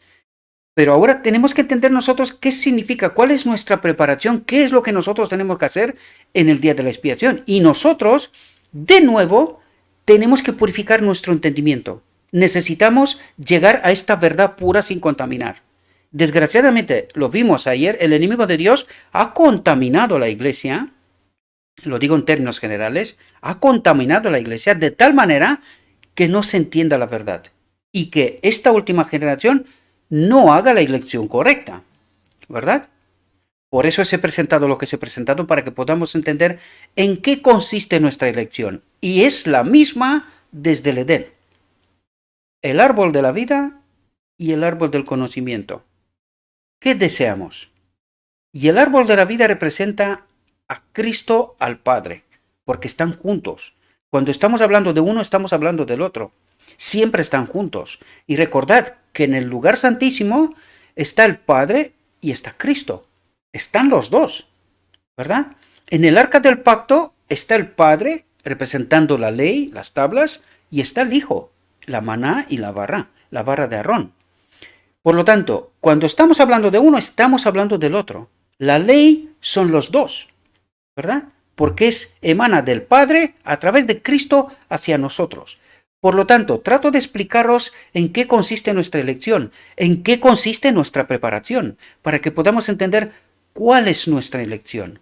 [SPEAKER 1] Pero ahora tenemos que entender nosotros qué significa, cuál es nuestra preparación, qué es lo que nosotros tenemos que hacer en el día de la expiación. Y nosotros, de nuevo, tenemos que purificar nuestro entendimiento. Necesitamos llegar a esta verdad pura sin contaminar. Desgraciadamente, lo vimos ayer, el enemigo de Dios ha contaminado la iglesia, lo digo en términos generales, ha contaminado la iglesia de tal manera que no se entienda la verdad. Y que esta última generación no haga la elección correcta, ¿verdad? Por eso se ha presentado lo que se ha presentado para que podamos entender en qué consiste nuestra elección. Y es la misma desde el Edén. El árbol de la vida y el árbol del conocimiento. ¿Qué deseamos? Y el árbol de la vida representa a Cristo al Padre, porque están juntos. Cuando estamos hablando de uno, estamos hablando del otro. Siempre están juntos. Y recordad que en el lugar santísimo está el Padre y está Cristo. Están los dos, ¿verdad? En el arca del pacto está el Padre representando la ley, las tablas, y está el Hijo, la maná y la barra de Aarón. Por lo tanto, cuando estamos hablando de uno, estamos hablando del otro. La ley son los dos, ¿verdad? Porque emana del Padre a través de Cristo hacia nosotros. Por lo tanto, trato de explicaros en qué consiste nuestra elección, en qué consiste nuestra preparación, para que podamos entender cuál es nuestra elección,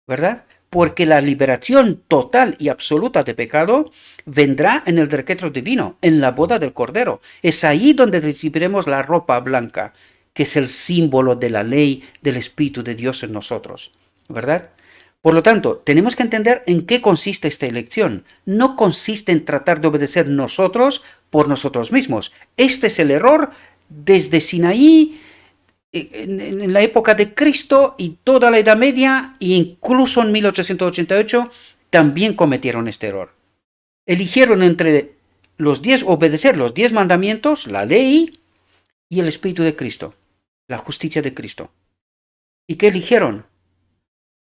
[SPEAKER 1] ¿verdad? Porque la liberación total y absoluta de pecado vendrá en el decreto divino, en la boda del Cordero. Es ahí donde recibiremos la ropa blanca, que es el símbolo de la ley del Espíritu de Dios en nosotros, ¿verdad? Por lo tanto, tenemos que entender en qué consiste esta elección. No consiste en tratar de obedecer nosotros por nosotros mismos. Este es el error desde Sinaí, en la época de Cristo y toda la Edad Media, e incluso en 1888, también cometieron este error. Eligieron entre obedecer los 10 mandamientos, la ley y el Espíritu de Cristo, la justicia de Cristo. ¿Y qué eligieron?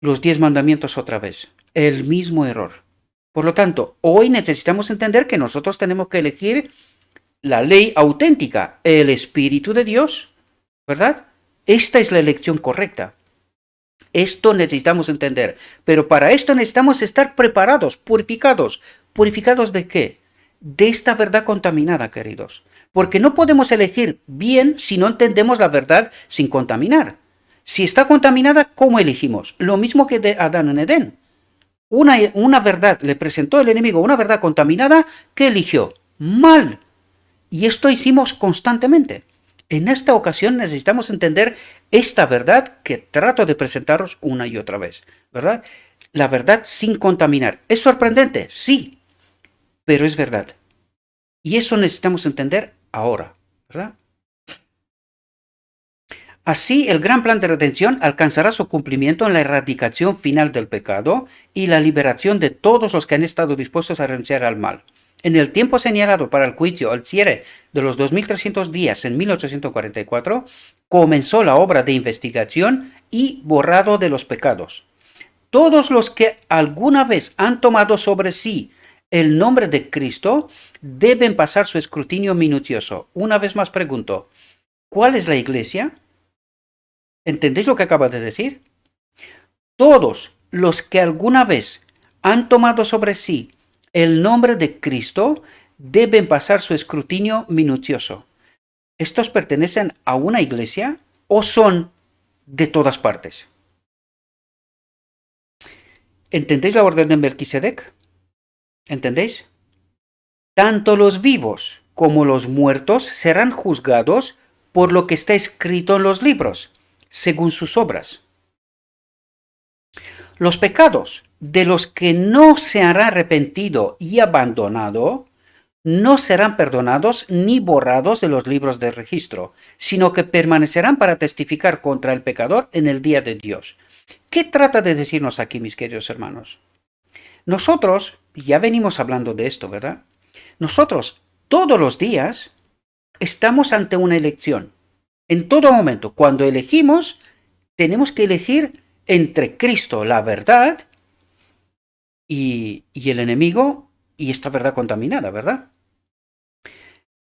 [SPEAKER 1] Los 10 mandamientos otra vez. El mismo error. Por lo tanto, hoy necesitamos entender que nosotros tenemos que elegir la ley auténtica, el Espíritu de Dios, ¿verdad? Esta es la elección correcta. Esto necesitamos entender. Pero para esto necesitamos estar preparados, purificados. ¿Purificados de qué? De esta verdad contaminada, queridos. Porque no podemos elegir bien si no entendemos la verdad sin contaminar. Si está contaminada, ¿cómo elegimos? Lo mismo que de Adán en Edén. una verdad, le presentó el enemigo una verdad contaminada, ¿qué eligió? Mal. Y esto hicimos constantemente. En esta ocasión necesitamos entender esta verdad que trato de presentaros una y otra vez, ¿verdad? La verdad sin contaminar. ¿Es sorprendente? Sí, pero es verdad. Y eso necesitamos entender ahora, ¿verdad? Así, el gran plan de redención alcanzará su cumplimiento en la erradicación final del pecado y la liberación de todos los que han estado dispuestos a renunciar al mal. En el tiempo señalado para el juicio al cierre de los 2300 días en 1844, comenzó la obra de investigación y borrado de los pecados. Todos los que alguna vez han tomado sobre sí el nombre de Cristo deben pasar su escrutinio minucioso. Una vez más pregunto, ¿cuál es la iglesia? ¿Entendéis lo que acaba de decir? Todos los que alguna vez han tomado sobre sí el nombre de Cristo deben pasar su escrutinio minucioso. ¿Estos pertenecen a una iglesia o son de todas partes? ¿Entendéis la orden de Melquisedec? ¿Entendéis? Tanto los vivos como los muertos serán juzgados por lo que está escrito en los libros, según sus obras. Los pecados de los que no se hará arrepentido y abandonado no serán perdonados ni borrados de los libros de registro, sino que permanecerán para testificar contra el pecador en el día de Dios. ¿Qué trata de decirnos aquí, mis queridos hermanos? Nosotros, ya venimos hablando de esto, ¿verdad? Nosotros todos los días estamos ante una elección. En todo momento, cuando elegimos, tenemos que elegir entre Cristo, la verdad, y el enemigo, y esta verdad contaminada, ¿verdad?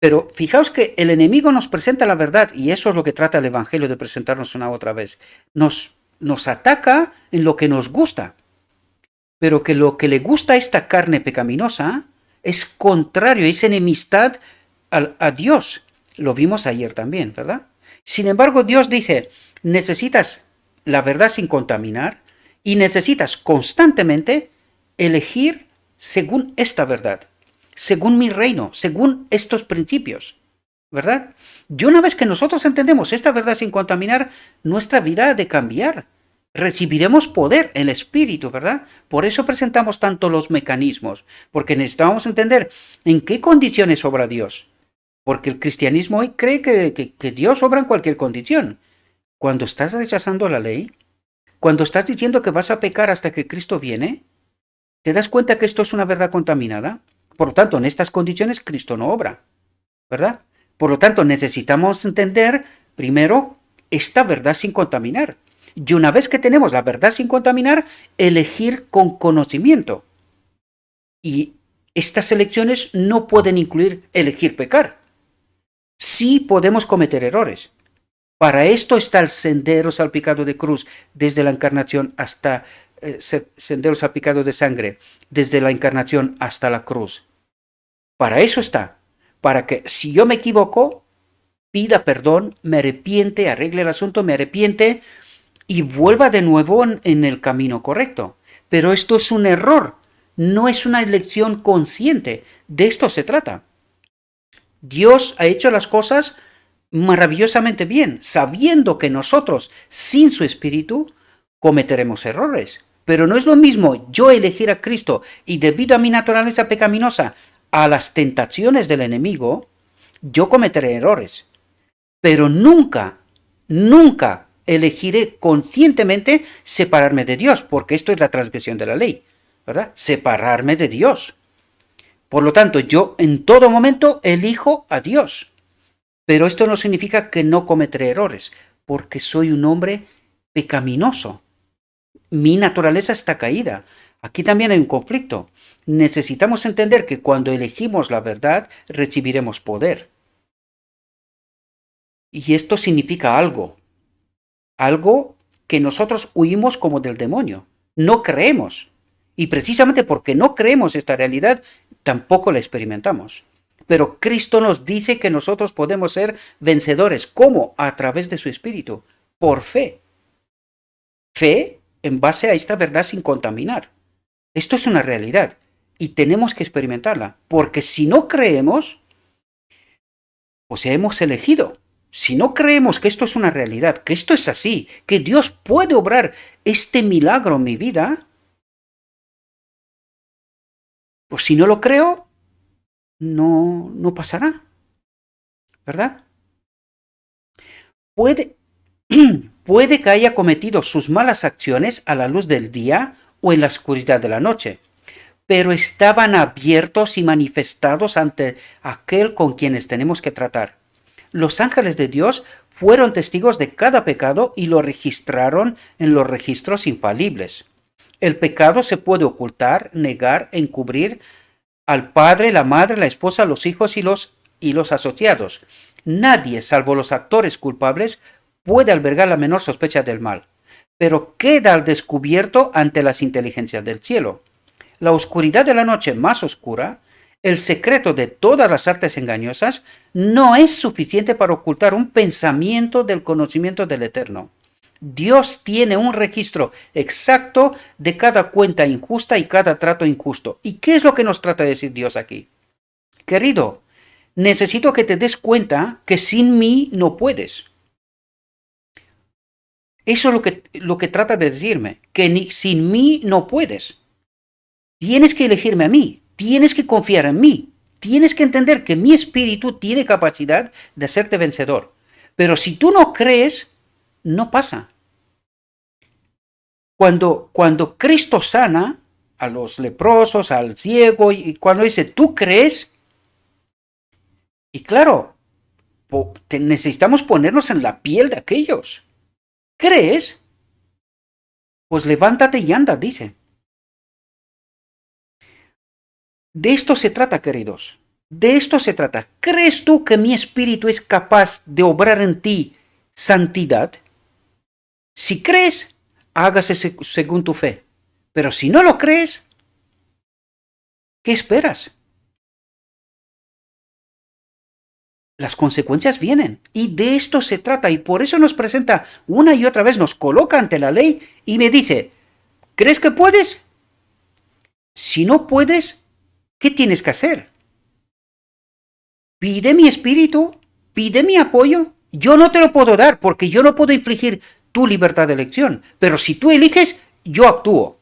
[SPEAKER 1] Pero fijaos que el enemigo nos presenta la verdad, y eso es lo que trata el Evangelio de presentarnos una otra vez. Nos ataca en lo que nos gusta, pero que lo que le gusta a esta carne pecaminosa es contrario, es enemistad a Dios. Lo vimos ayer también, ¿verdad? Sin embargo, Dios dice, necesitas la verdad sin contaminar y necesitas constantemente elegir según esta verdad, según mi reino, según estos principios, ¿verdad? Y una vez que nosotros entendemos esta verdad sin contaminar, nuestra vida ha de cambiar. Recibiremos poder, el Espíritu, ¿verdad? Por eso presentamos tanto los mecanismos, porque necesitamos entender en qué condiciones obra Dios. Porque el cristianismo hoy cree que Dios obra en cualquier condición. Cuando estás rechazando la ley, cuando estás diciendo que vas a pecar hasta que Cristo viene, ¿te das cuenta que esto es una verdad contaminada? Por lo tanto, en estas condiciones Cristo no obra, ¿verdad? Por lo tanto, necesitamos entender primero esta verdad sin contaminar. Y una vez que tenemos la verdad sin contaminar, elegir con conocimiento. Y estas elecciones no pueden incluir elegir pecar. Sí podemos cometer errores. Para esto está el sendero salpicado de cruz, desde la encarnación hasta sendero salpicado de sangre, desde la encarnación hasta la cruz. Para eso está. Para que si yo me equivoco, pida perdón, me arrepiente, arregle el asunto, me arrepiente y vuelva de nuevo en el camino correcto. Pero esto es un error, no es una elección consciente. De esto se trata. Dios ha hecho las cosas maravillosamente bien, sabiendo que nosotros, sin su espíritu, cometeremos errores. Pero no es lo mismo yo elegir a Cristo y debido a mi naturaleza pecaminosa, a las tentaciones del enemigo, yo cometeré errores. Pero nunca, nunca elegiré conscientemente separarme de Dios, porque esto es la transgresión de la ley, ¿verdad? Separarme de Dios. Por lo tanto, yo en todo momento elijo a Dios. Pero esto no significa que no cometeré errores, porque soy un hombre pecaminoso. Mi naturaleza está caída. Aquí también hay un conflicto. Necesitamos entender que cuando elegimos la verdad, recibiremos poder. Y esto significa algo. Algo que nosotros huimos como del demonio. No creemos. Y precisamente porque no creemos esta realidad, tampoco la experimentamos. Pero Cristo nos dice que nosotros podemos ser vencedores. ¿Cómo? A través de su Espíritu. Por fe. Fe en base a esta verdad sin contaminar. Esto es una realidad y tenemos que experimentarla, porque si no creemos, o sea, hemos elegido. Si no creemos que esto es una realidad, que esto es así, que Dios puede obrar este milagro en mi vida, pues si no lo creo, no pasará, ¿verdad? Puede, puede que haya cometido sus malas acciones a la luz del día o en la oscuridad de la noche, pero estaban abiertos y manifestados ante aquel con quienes tenemos que tratar. Los ángeles de Dios fueron testigos de cada pecado y lo registraron en los registros infalibles. El pecado se puede ocultar, negar, encubrir al padre, la madre, la esposa, los hijos y los asociados. Nadie, salvo los actores culpables, puede albergar la menor sospecha del mal, pero queda al descubierto ante las inteligencias del cielo. La oscuridad de la noche más oscura, el secreto de todas las artes engañosas, no es suficiente para ocultar un pensamiento del conocimiento del Eterno. Dios tiene un registro exacto de cada cuenta injusta y cada trato injusto. ¿Y qué es lo que nos trata de decir Dios aquí? Querido, necesito que te des cuenta que sin mí no puedes. Eso es lo que trata de decirme, que sin mí no puedes. Tienes que elegirme a mí, tienes que confiar en mí, tienes que entender que mi espíritu tiene capacidad de hacerte vencedor. Pero si tú no crees, no pasa. Cuando Cristo sana a los leprosos, al ciego, y cuando dice, ¿tú crees? Y claro, necesitamos ponernos en la piel de aquellos. ¿Crees? Pues levántate y anda, dice. De esto se trata, queridos. De esto se trata. ¿Crees tú que mi espíritu es capaz de obrar en ti santidad? Si crees, hágase según tu fe. Pero si no lo crees, ¿qué esperas? Las consecuencias vienen. Y de esto se trata. Y por eso nos presenta una y otra vez, nos coloca ante la ley y me dice, ¿crees que puedes? Si no puedes, ¿qué tienes que hacer? Pide mi espíritu, pide mi apoyo. Yo no te lo puedo dar porque yo no puedo infligir tu libertad de elección. Pero si tú eliges, yo actúo.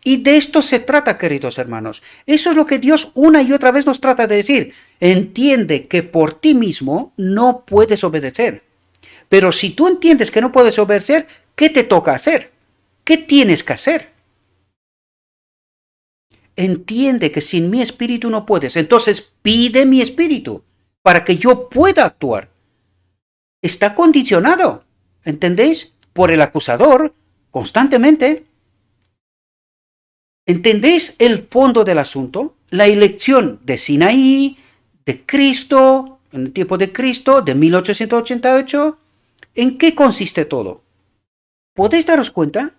[SPEAKER 1] Y de esto se trata, queridos hermanos. Eso es lo que Dios una y otra vez nos trata de decir. Entiende que por ti mismo no puedes obedecer. Pero si tú entiendes que no puedes obedecer, ¿qué te toca hacer? ¿Qué tienes que hacer? Entiende que sin mi espíritu no puedes. Entonces pide mi espíritu para que yo pueda actuar. Está condicionado, ¿entendéis? Por el acusador constantemente. ¿Entendéis el fondo del asunto? La elección de Sinaí, de Cristo, en el tiempo de Cristo, de 1888. ¿En qué consiste todo? ¿Podéis daros cuenta?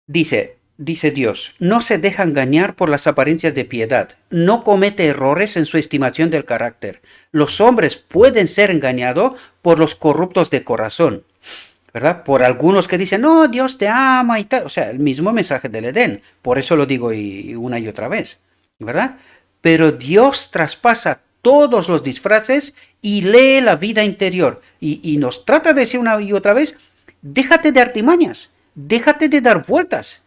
[SPEAKER 1] Dice Dios, no se deja engañar por las apariencias de piedad, no comete errores en su estimación del carácter. Los hombres pueden ser engañados por los corruptos de corazón, ¿verdad? Por algunos que dicen, no, Dios te ama y tal. O sea, el mismo mensaje del Edén. Por eso lo digo una y otra vez, ¿verdad? Pero Dios traspasa todos los disfraces y lee la vida interior. Y nos trata de decir una y otra vez, déjate de artimañas, déjate de dar vueltas.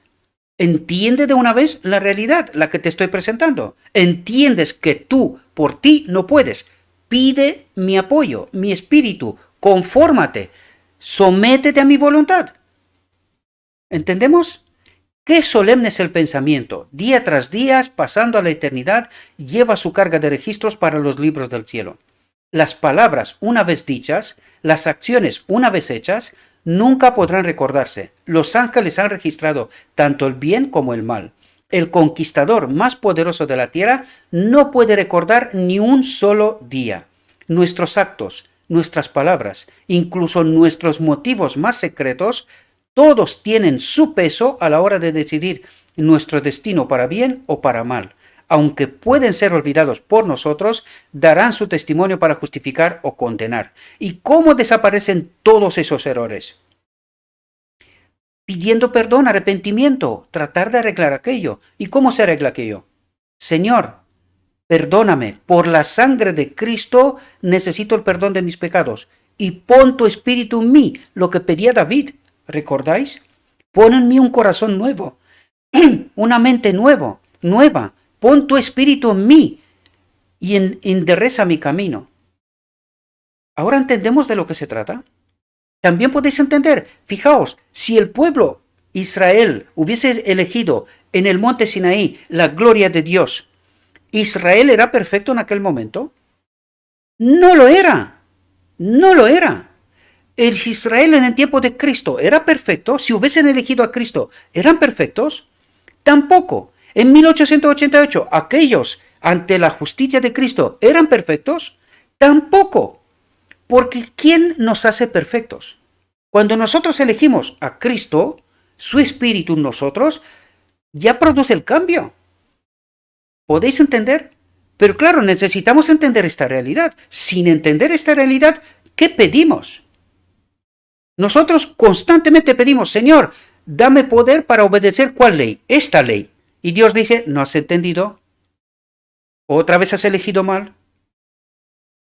[SPEAKER 1] Entiende de una vez la realidad, la que te estoy presentando. Entiendes que tú, por ti, no puedes. Pide mi apoyo, mi espíritu, confórmate. Sométete a mi voluntad. ¿Entendemos? Qué solemne es el pensamiento. Día tras día, pasando a la eternidad, lleva su carga de registros para los libros del cielo. Las palabras, una vez dichas, las acciones, una vez hechas, nunca podrán recordarse. Los ángeles han registrado tanto el bien como el mal. El conquistador más poderoso de la tierra no puede recordar ni un solo día. Nuestros actos, nuestras palabras, incluso nuestros motivos más secretos, todos tienen su peso a la hora de decidir nuestro destino para bien o para mal. Aunque pueden ser olvidados por nosotros, darán su testimonio para justificar o condenar. ¿Y cómo desaparecen todos esos errores? pidiendo perdón, arrepentimiento, tratar de arreglar aquello. ¿Y cómo se arregla aquello? Señor, perdóname, por la sangre de Cristo necesito el perdón de mis pecados. Y pon tu espíritu en mí, lo que pedía David, ¿recordáis? Pon en mí un corazón nuevo, una mente nueva. Pon tu espíritu en mí y endereza mi camino. ¿Ahora entendemos de lo que se trata? También podéis entender, fijaos, si el pueblo Israel hubiese elegido en el monte Sinaí la gloria de Dios, ¿Israel era perfecto en aquel momento? No lo era. No lo era. ¿El Israel en el tiempo de Cristo era perfecto? Si hubiesen elegido a Cristo, ¿eran perfectos? Tampoco. En 1888, aquellos ante la justicia de Cristo, ¿eran perfectos? Tampoco. Porque ¿quién nos hace perfectos? Cuando nosotros elegimos a Cristo, su espíritu en nosotros, ya produce el cambio. ¿Podéis entender? Pero claro, necesitamos entender esta realidad. Sin entender esta realidad, ¿qué pedimos? Nosotros constantemente pedimos, Señor, dame poder para obedecer ¿cuál ley? Esta ley. Y Dios dice, ¿no has entendido? ¿Otra vez has elegido mal?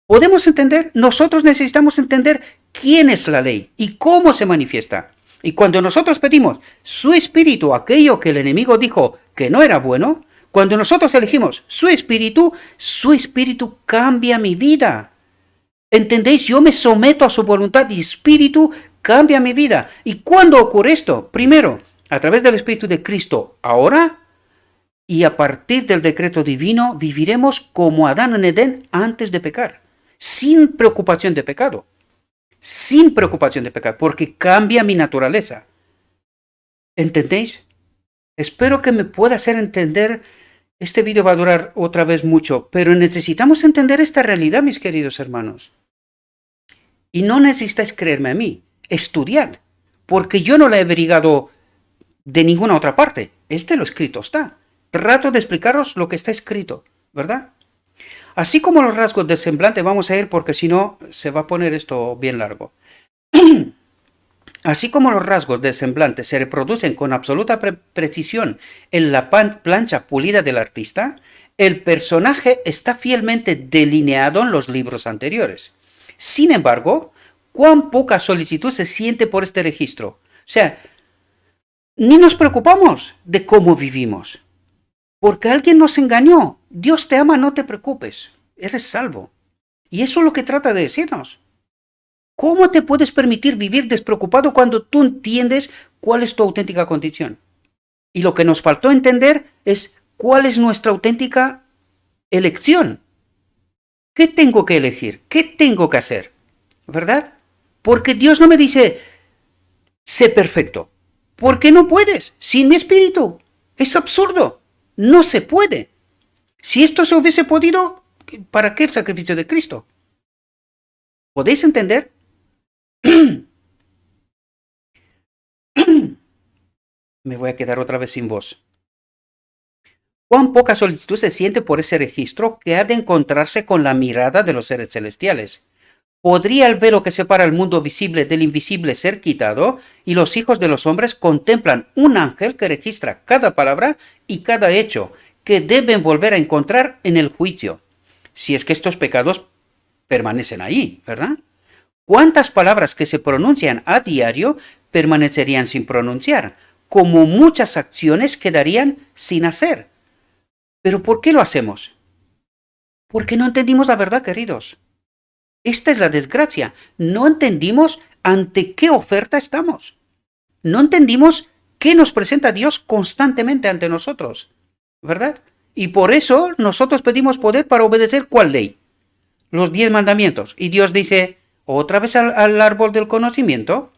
[SPEAKER 1] ¿Podemos entender? Nosotros necesitamos entender quién es la ley y cómo se manifiesta. Y cuando nosotros pedimos su espíritu, aquello que el enemigo dijo que no era bueno, cuando nosotros elegimos su espíritu cambia mi vida. ¿Entendéis? Yo me someto a su voluntad y espíritu cambia mi vida. ¿Y cuándo ocurre esto? Primero, a través del Espíritu de Cristo ahora, y a partir del decreto divino viviremos como Adán en Edén antes de pecar, sin preocupación de pecado. Sin preocupación de pecado, porque cambia mi naturaleza. ¿Entendéis? Espero que me pueda hacer entender. Este vídeo va a durar otra vez mucho, pero necesitamos entender esta realidad, mis queridos hermanos. Y no necesitáis creerme a mí, estudiad, porque yo no la he averiguado de ninguna otra parte. Lo escrito está. Trato de explicaros lo que está escrito, ¿verdad? Así como los rasgos del semblante, vamos a ir porque si no se va a poner esto bien largo. Así como los rasgos del semblante se reproducen con absoluta precisión en la plancha pulida del artista, el personaje está fielmente delineado en los libros anteriores. Sin embargo, cuán poca solicitud se siente por este registro. O sea, ni nos preocupamos de cómo vivimos. Porque alguien nos engañó. Dios te ama, no te preocupes. Eres salvo. Y eso es lo que trata de decirnos. ¿Cómo te puedes permitir vivir despreocupado cuando tú entiendes cuál es tu auténtica condición? Y lo que nos faltó entender es cuál es nuestra auténtica elección. ¿Qué tengo que elegir? ¿Qué tengo que hacer? ¿Verdad? Porque Dios no me dice, sé perfecto. ¿Por qué no puedes? Sin mi espíritu. Es absurdo. No se puede. Si esto se hubiese podido, ¿para qué el sacrificio de Cristo? ¿Podéis entender? Me voy a quedar otra vez sin voz. Cuán poca solicitud se siente por ese registro que ha de encontrarse con la mirada de los seres celestiales. ¿Podría el velo que separa el mundo visible del invisible ser quitado y los hijos de los hombres contemplan un ángel que registra cada palabra y cada hecho que deben volver a encontrar en el juicio? Si es que estos pecados permanecen ahí, ¿verdad? ¿Cuántas palabras que se pronuncian a diario permanecerían sin pronunciar? Como muchas acciones quedarían sin hacer. ¿Pero por qué lo hacemos? Porque no entendimos la verdad, queridos. Esta es la desgracia. No entendimos ante qué oferta estamos. No entendimos qué nos presenta Dios constantemente ante nosotros, ¿verdad? Y por eso nosotros pedimos poder para obedecer ¿cuál ley? Los 10 mandamientos. Y Dios dice, ¿otra vez al árbol del conocimiento?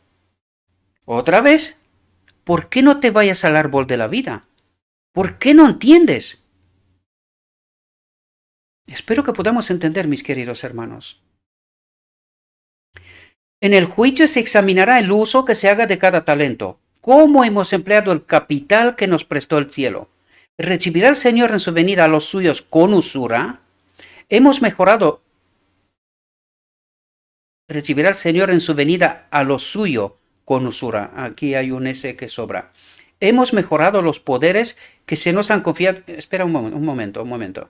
[SPEAKER 1] ¿Otra vez? ¿Por qué no te vayas al árbol de la vida? ¿Por qué no entiendes? Espero que podamos entender, mis queridos hermanos. En el juicio se examinará el uso que se haga de cada talento. ¿Cómo hemos empleado el capital que nos prestó el cielo? ¿Recibirá el Señor en su venida a los suyos con usura? ¿Recibirá el Señor en su venida a lo suyo con usura. Aquí hay un S que sobra. Hemos mejorado los poderes que se nos han confiado. Espera un momento.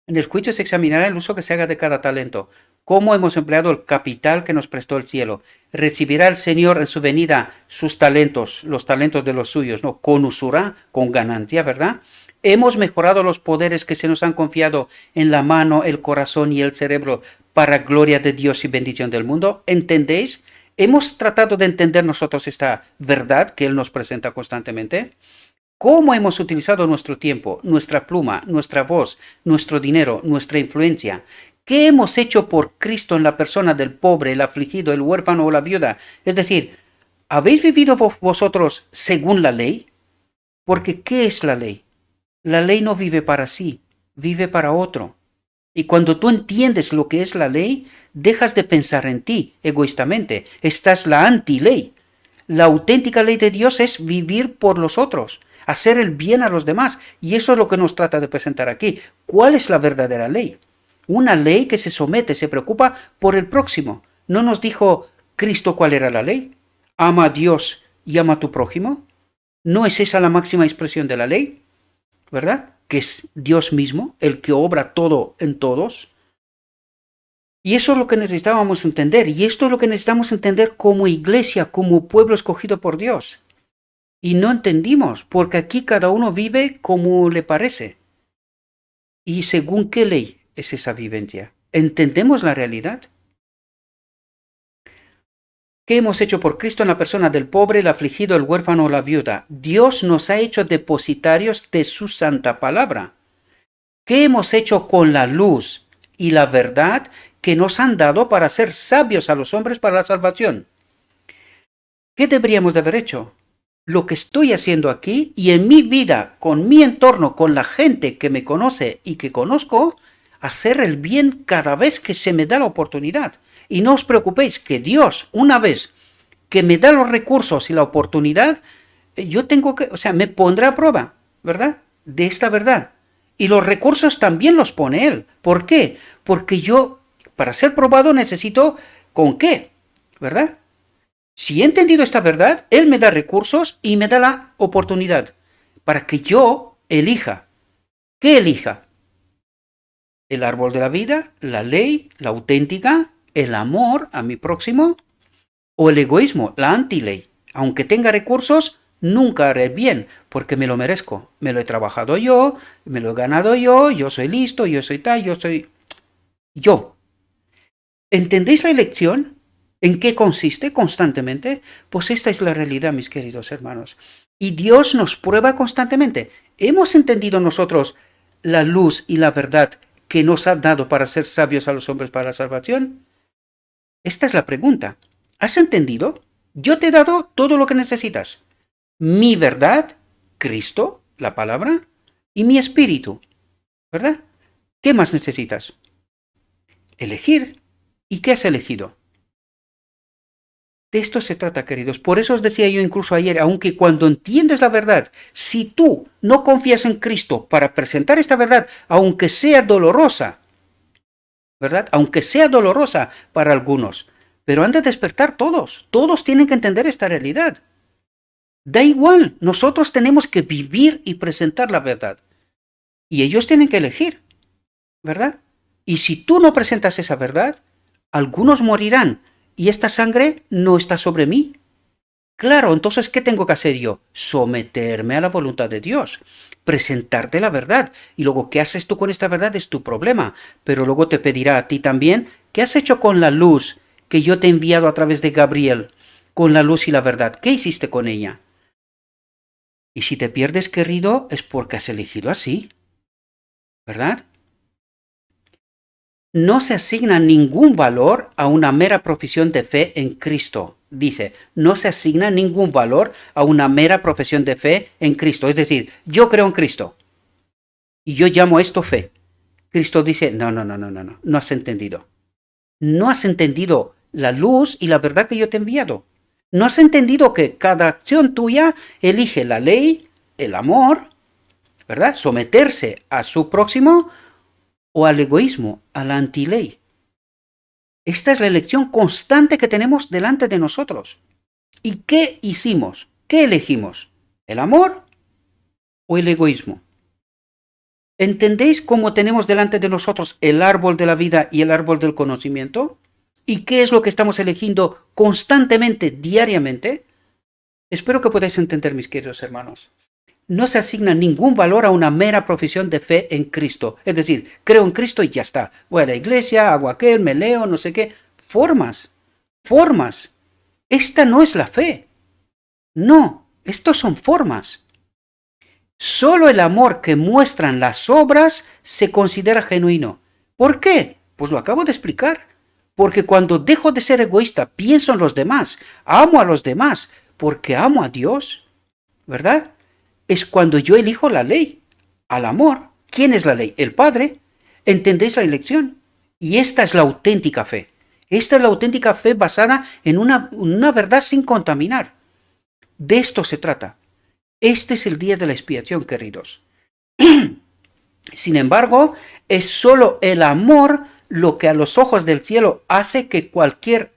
[SPEAKER 1] En el juicio se examinará el uso que se haga de cada talento. Cómo hemos empleado el capital que nos prestó el cielo. Recibirá el Señor en su venida sus talentos, los talentos de los suyos, ¿no? Con usura, con ganancia, ¿verdad? Hemos mejorado los poderes que se nos han confiado en la mano, el corazón y el cerebro para gloria de Dios y bendición del mundo. ¿Entendéis? Hemos tratado de entender nosotros esta verdad que Él nos presenta constantemente. ¿Cómo hemos utilizado nuestro tiempo, nuestra pluma, nuestra voz, nuestro dinero, nuestra influencia? ¿Qué hemos hecho por Cristo en la persona del pobre, el afligido, el huérfano o la viuda? Es decir, ¿habéis vivido vosotros según la ley? Porque ¿qué es la ley? La ley no vive para sí, vive para otro. Y cuando tú entiendes lo que es la ley, dejas de pensar en ti egoístamente. Esta es la anti-ley. La auténtica ley de Dios es vivir por los otros, hacer el bien a los demás. Y eso es lo que nos trata de presentar aquí. ¿Cuál es la verdadera ley? Una ley que se somete, se preocupa por el próximo. ¿No nos dijo Cristo cuál era la ley? Ama a Dios y ama a tu prójimo. ¿No es esa la máxima expresión de la ley? ¿Verdad? Que es Dios mismo, el que obra todo en todos. Y eso es lo que necesitábamos entender. Y esto es lo que necesitamos entender como iglesia, como pueblo escogido por Dios. Y no entendimos, porque aquí cada uno vive como le parece. ¿Y según qué ley es esa vivencia? ¿Entendemos la realidad? ¿Qué hemos hecho por Cristo en la persona del pobre, el afligido, el huérfano o la viuda? Dios nos ha hecho depositarios de su santa palabra. ¿Qué hemos hecho con la luz y la verdad que nos han dado para ser sabios a los hombres para la salvación? ¿Qué deberíamos de haber hecho? Lo que estoy haciendo aquí y en mi vida, con mi entorno, con la gente que me conoce y que conozco, hacer el bien cada vez que se me da la oportunidad. Y no os preocupéis que Dios, una vez que me da los recursos y la oportunidad, yo tengo que, me pondrá a prueba, ¿verdad? De esta verdad. Y los recursos también los pone Él. ¿Por qué? Porque yo, para ser probado, necesito ¿con qué? ¿Verdad? Si he entendido esta verdad, Él me da recursos y me da la oportunidad para que yo elija. ¿Qué elija? El árbol de la vida, la ley, la auténtica, el amor a mi próximo o el egoísmo, la antiley. Aunque tenga recursos, nunca haré bien porque me lo merezco. Me lo he trabajado yo, me lo he ganado yo soy listo, yo soy tal, yo soy yo. ¿Entendéis la elección? ¿En qué consiste constantemente? Pues esta es la realidad, mis queridos hermanos. Y Dios nos prueba constantemente. ¿Hemos entendido nosotros la luz y la verdad que nos ha dado para ser sabios a los hombres para la salvación? Esta es la pregunta. ¿Has entendido? Yo te he dado todo lo que necesitas. Mi verdad, Cristo, la palabra, y mi espíritu. ¿Verdad? ¿Qué más necesitas? Elegir. ¿Y qué has elegido? De esto se trata, queridos. Por eso os decía yo incluso ayer, aunque cuando entiendes la verdad, si tú no confías en Cristo para presentar esta verdad, aunque sea dolorosa, ¿verdad? Aunque sea dolorosa para algunos, pero han de despertar todos. Todos tienen que entender esta realidad. Da igual, nosotros tenemos que vivir y presentar la verdad. Y ellos tienen que elegir, ¿verdad? Y si tú no presentas esa verdad, algunos morirán. ¿Y esta sangre no está sobre mí? Claro, entonces, ¿qué tengo que hacer yo? Someterme a la voluntad de Dios, presentarte la verdad. Y luego, ¿qué haces tú con esta verdad? Es tu problema. Pero luego te pedirá a ti también, ¿qué has hecho con la luz que yo te he enviado a través de Gabriel? Con la luz y la verdad, ¿qué hiciste con ella? Y si te pierdes, querido, es porque has elegido así, ¿verdad? No se asigna ningún valor a una mera profesión de fe en Cristo. Dice, no se asigna ningún valor a una mera profesión de fe en Cristo. Es decir, yo creo en Cristo y yo llamo esto fe. Cristo dice, no has entendido. No has entendido la luz y la verdad que yo te he enviado. No has entendido que cada acción tuya elige la ley, el amor, ¿verdad? Someterse a su próximo o al egoísmo, a la antiley. Esta es la elección constante que tenemos delante de nosotros. ¿Y qué hicimos? ¿Qué elegimos? ¿El amor o el egoísmo? ¿Entendéis cómo tenemos delante de nosotros el árbol de la vida y el árbol del conocimiento? ¿Y qué es lo que estamos eligiendo constantemente, diariamente? Espero que podáis entender, mis queridos hermanos. No se asigna ningún valor a una mera profesión de fe en Cristo. Es decir, creo en Cristo y ya está. Voy a la iglesia, hago aquel, me leo, no sé qué. Formas. Esta no es la fe. No, estos son formas. Solo el amor que muestran las obras se considera genuino. ¿Por qué? Pues lo acabo de explicar. Porque cuando dejo de ser egoísta, pienso en los demás, amo a los demás, porque amo a Dios, ¿verdad? Es cuando yo elijo la ley, al amor. ¿Quién es la ley? El Padre. ¿Entendéis la elección? Y esta es la auténtica fe. Esta es la auténtica fe basada en una verdad sin contaminar. De esto se trata. Este es el día de la expiación, queridos. Sin embargo, es solo el amor lo que a los ojos del cielo hace que cualquier...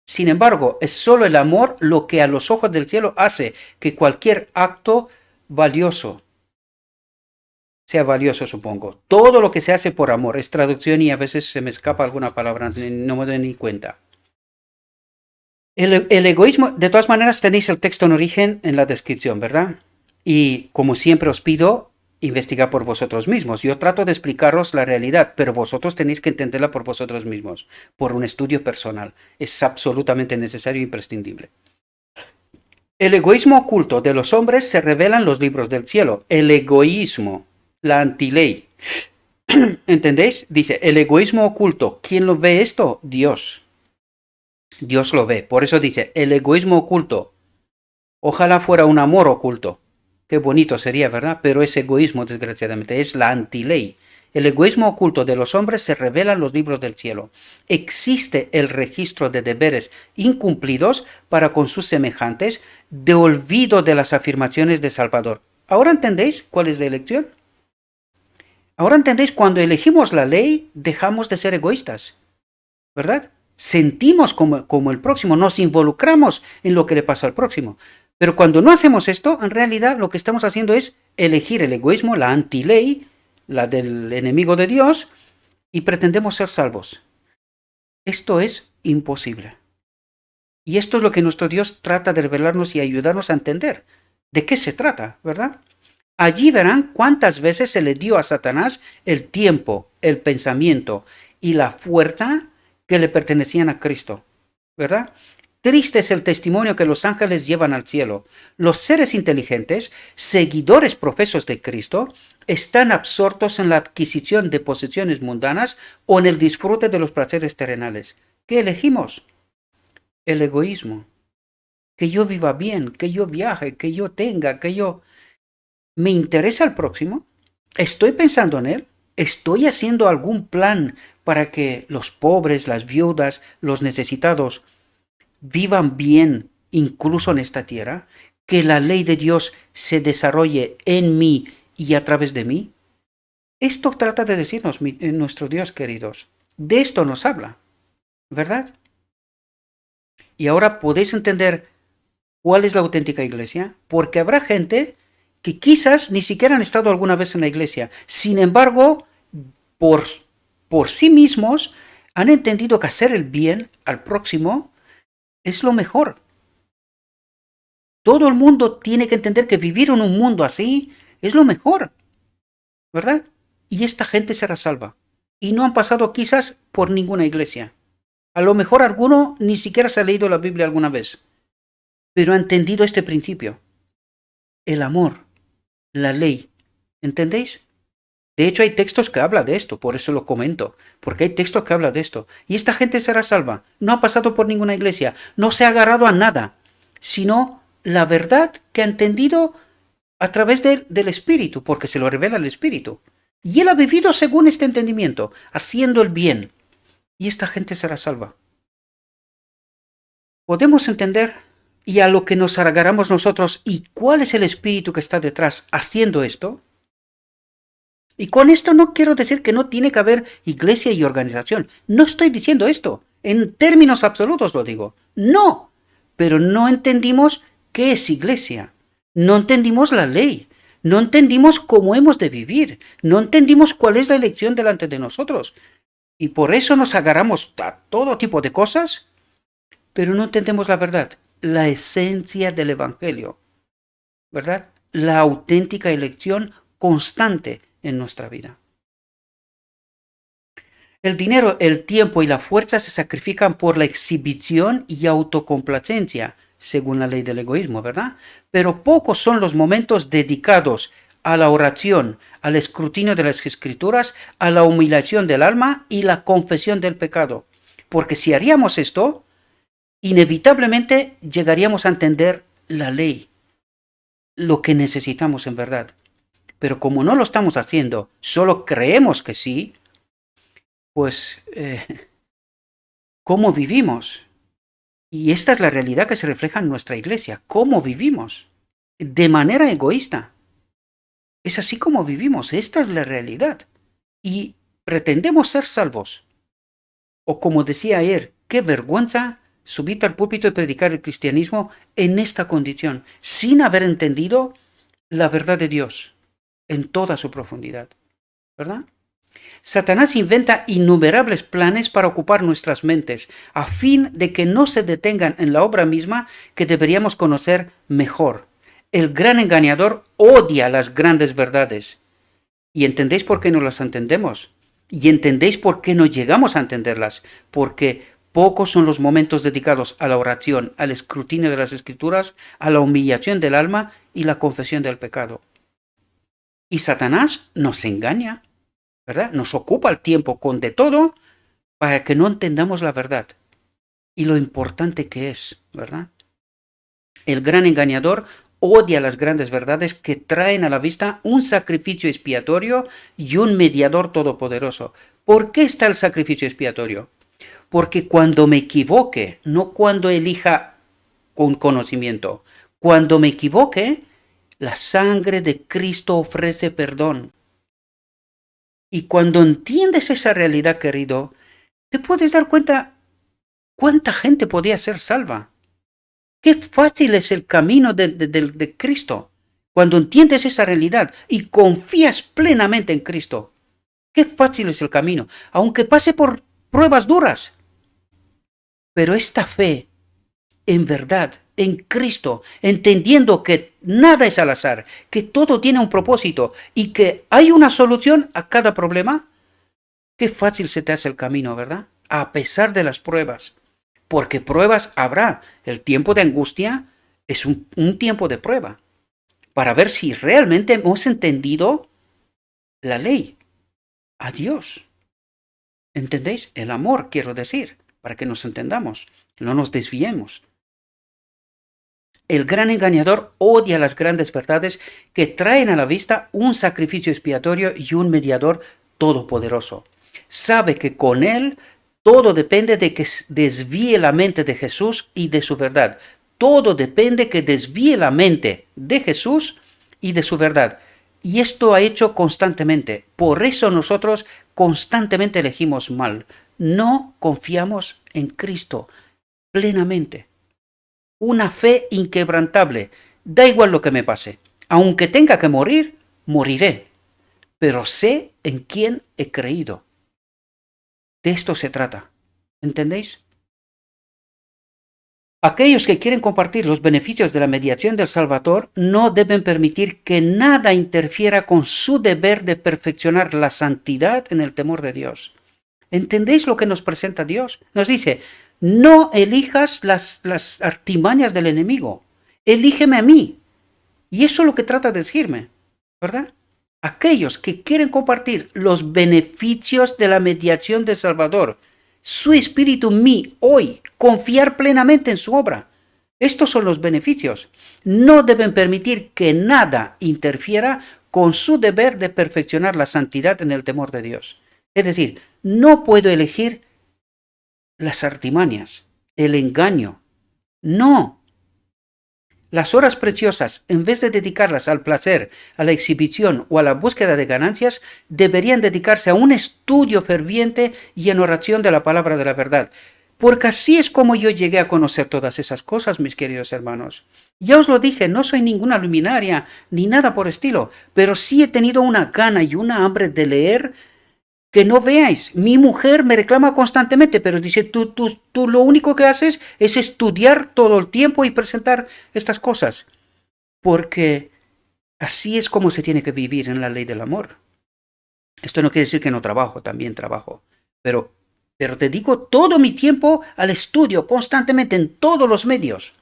[SPEAKER 1] Sin embargo, es solo el amor lo que a los ojos del cielo hace que cualquier acto valioso sea valioso, supongo. Todo lo que se hace por amor. Es traducción y a veces se me escapa alguna palabra, no me doy ni cuenta. El egoísmo, de todas maneras tenéis el texto en origen en la descripción, ¿verdad? Y como siempre os pido, investigar por vosotros mismos. Yo trato de explicaros la realidad, pero vosotros tenéis que entenderla por vosotros mismos, por un estudio personal. Es absolutamente necesario e imprescindible. El egoísmo oculto de los hombres se revela en los libros del cielo. El egoísmo, la antiley. ¿Entendéis? Dice, el egoísmo oculto. ¿Quién lo ve esto? Dios. Dios lo ve. Por eso dice, el egoísmo oculto. Ojalá fuera un amor oculto. Qué bonito sería, ¿verdad? Pero es egoísmo, desgraciadamente. Es la antiley. El egoísmo oculto de los hombres se revela en los libros del cielo. Existe el registro de deberes incumplidos para con sus semejantes, de olvido de las afirmaciones de Salvador. ¿Ahora entendéis cuál es la elección? Ahora entendéis, cuando elegimos la ley, dejamos de ser egoístas, ¿verdad? Sentimos como el próximo, nos involucramos en lo que le pasa al próximo. Pero cuando no hacemos esto, en realidad lo que estamos haciendo es elegir el egoísmo, la antiley, la del enemigo de Dios, y pretendemos ser salvos. Esto es imposible. Y esto es lo que nuestro Dios trata de revelarnos y ayudarnos a entender. ¿De qué se trata, verdad? Allí verán cuántas veces se le dio a Satanás el tiempo, el pensamiento y la fuerza que le pertenecían a Cristo, ¿verdad? Triste es el testimonio que los ángeles llevan al cielo. Los seres inteligentes, seguidores profesos de Cristo, están absortos en la adquisición de posesiones mundanas o en el disfrute de los placeres terrenales. ¿Qué elegimos? El egoísmo. Que yo viva bien, que yo viaje, que yo tenga, que yo... ¿Me interesa el próximo? ¿Estoy pensando en él? ¿Estoy haciendo algún plan para que los pobres, las viudas, los necesitados vivan bien incluso en esta tierra? ¿Que la ley de Dios se desarrolle en mí y a través de mí? Esto trata de decirnos nuestro Dios, queridos. De esto nos habla, ¿verdad? Y ahora podéis entender cuál es la auténtica iglesia, porque habrá gente que quizás ni siquiera han estado alguna vez en la iglesia. Sin embargo, por sí mismos han entendido que hacer el bien al próximo es lo mejor. Todo el mundo tiene que entender que vivir en un mundo así es lo mejor, ¿verdad? Y esta gente será salva. Y no han pasado quizás por ninguna iglesia. A lo mejor alguno ni siquiera se ha leído la Biblia alguna vez, pero ha entendido este principio. El amor, la ley. ¿Entendéis? De hecho, hay textos que hablan de esto, por eso lo comento, porque hay textos que hablan de esto. Y esta gente será salva. No ha pasado por ninguna iglesia, no se ha agarrado a nada, sino la verdad que ha entendido a través del Espíritu, porque se lo revela el Espíritu. Y él ha vivido según este entendimiento, haciendo el bien. Y esta gente será salva. Podemos entender, y a lo que nos agarramos nosotros, y cuál es el Espíritu que está detrás haciendo esto. Y con esto no quiero decir que no tiene que haber iglesia y organización. No estoy diciendo esto. En términos absolutos lo digo. No, pero no entendimos qué es iglesia. No entendimos la ley. No entendimos cómo hemos de vivir. No entendimos cuál es la elección delante de nosotros. Y por eso nos agarramos a todo tipo de cosas, pero no entendemos la verdad, la esencia del Evangelio, ¿verdad? La auténtica elección constante en nuestra vida. El dinero, el tiempo y la fuerza se sacrifican por la exhibición y autocomplacencia, según la ley del egoísmo, ¿verdad? Pero pocos son los momentos dedicados a la oración, al escrutinio de las escrituras, a la humillación del alma y la confesión del pecado. Porque si haríamos esto, inevitablemente llegaríamos a entender la ley, lo que necesitamos en verdad. Pero como no lo estamos haciendo, solo creemos que sí, pues, ¿cómo vivimos? Y esta es la realidad que se refleja en nuestra iglesia. ¿Cómo vivimos? De manera egoísta. Es así como vivimos. Esta es la realidad. Y pretendemos ser salvos. O como decía ayer, qué vergüenza subirte al púlpito y predicar el cristianismo en esta condición, sin haber entendido la verdad de Dios en toda su profundidad. ¿Verdad? Satanás inventa innumerables planes para ocupar nuestras mentes, a fin de que no se detengan en la obra misma que deberíamos conocer mejor. El gran engañador odia las grandes verdades. ¿Y entendéis por qué no las entendemos? ¿Y entendéis por qué no llegamos a entenderlas? Porque pocos son los momentos dedicados a la oración, al escrutinio de las Escrituras, a la humillación del alma y la confesión del pecado. Y Satanás nos engaña, ¿verdad? Nos ocupa el tiempo con de todo para que no entendamos la verdad y lo importante que es, ¿verdad? El gran engañador odia las grandes verdades que traen a la vista un sacrificio expiatorio y un mediador todopoderoso. ¿Por qué está el sacrificio expiatorio? Porque cuando me equivoque, no cuando elija con conocimiento, cuando me equivoque, la sangre de Cristo ofrece perdón. Y cuando entiendes esa realidad, querido, te puedes dar cuenta cuánta gente podía ser salva. Qué fácil es el camino de Cristo. Cuando entiendes esa realidad y confías plenamente en Cristo, qué fácil es el camino, aunque pase por pruebas duras. Pero esta fe, en verdad, en Cristo, entendiendo que nada es al azar, que todo tiene un propósito y que hay una solución a cada problema, qué fácil se te hace el camino, ¿verdad? A pesar de las pruebas. Porque pruebas habrá. El tiempo de angustia es un tiempo de prueba. Para ver si realmente hemos entendido la ley. A Dios. ¿Entendéis? El amor, quiero decir. Para que nos entendamos. No nos desviemos. El gran engañador odia las grandes verdades que traen a la vista un sacrificio expiatorio y un mediador todopoderoso. Sabe que con él todo depende de que desvíe la mente de Jesús y de su verdad. Todo depende que desvíe la mente de Jesús y de su verdad. Y esto ha hecho constantemente. Por eso nosotros constantemente elegimos mal. No confiamos en Cristo plenamente. Una fe inquebrantable. Da igual lo que me pase. Aunque tenga que morir, moriré. Pero sé en quién he creído. De esto se trata. ¿Entendéis? Aquellos que quieren compartir los beneficios de la mediación del Salvador no deben permitir que nada interfiera con su deber de perfeccionar la santidad en el temor de Dios. ¿Entendéis lo que nos presenta Dios? Nos dice, no elijas las artimañas del enemigo, elígeme a mí. Y eso es lo que trata de decirme, ¿verdad? Aquellos que quieren compartir los beneficios de la mediación del Salvador, su espíritu en mí hoy, confiar plenamente en su obra. Estos son los beneficios. No deben permitir que nada interfiera con su deber de perfeccionar la santidad en el temor de Dios. Es decir, no puedo elegir las artimañas, el engaño. No. Las horas preciosas, en vez de dedicarlas al placer, a la exhibición o a la búsqueda de ganancias, deberían dedicarse a un estudio ferviente y en oración de la palabra de la verdad. Porque así es como yo llegué a conocer todas esas cosas, mis queridos hermanos. Ya os lo dije, no soy ninguna luminaria ni nada por estilo, pero sí he tenido una gana y una hambre de leer que no veáis. Mi mujer me reclama constantemente, pero dice, tú lo único que haces es estudiar todo el tiempo y presentar estas cosas. Porque así es como se tiene que vivir en la ley del amor. Esto no quiere decir que no trabajo, también trabajo. Pero dedico todo mi tiempo al estudio constantemente en todos los medios.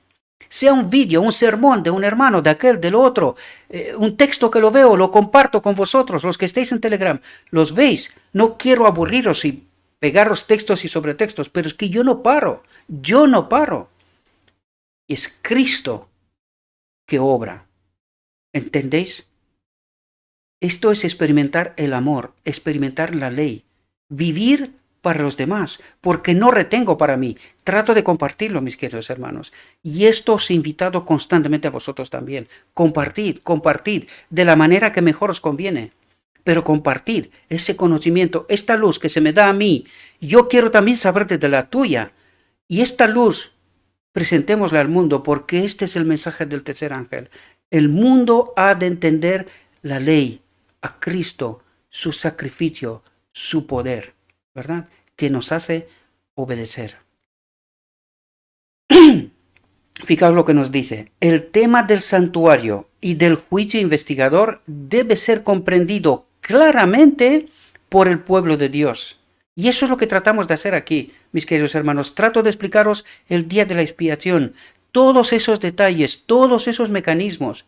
[SPEAKER 1] Sea un vídeo, un sermón de un hermano, de aquel, del otro, un texto que lo veo, lo comparto con vosotros, los que estéis en Telegram, los veis. No quiero aburriros y pegaros textos y sobretextos, pero es que yo no paro. Es Cristo que obra. ¿Entendéis? Esto es experimentar el amor, experimentar la ley, vivir para los demás, porque no retengo para mí, trato de compartirlo, mis queridos hermanos. Y esto os he invitado constantemente a vosotros también. Compartid, de la manera que mejor os conviene. Pero compartid ese conocimiento, esta luz que se me da a mí. Yo quiero también saber desde la tuya. Y esta luz, presentémosla al mundo, porque este es el mensaje del tercer ángel. El mundo ha de entender la ley, a Cristo, su sacrificio, su poder, ¿verdad? Que nos hace obedecer. Fijaos lo que nos dice. El tema del santuario y del juicio investigador debe ser comprendido claramente por el pueblo de Dios. Y eso es lo que tratamos de hacer aquí, mis queridos hermanos. Trato de explicaros el día de la expiación, todos esos detalles, todos esos mecanismos.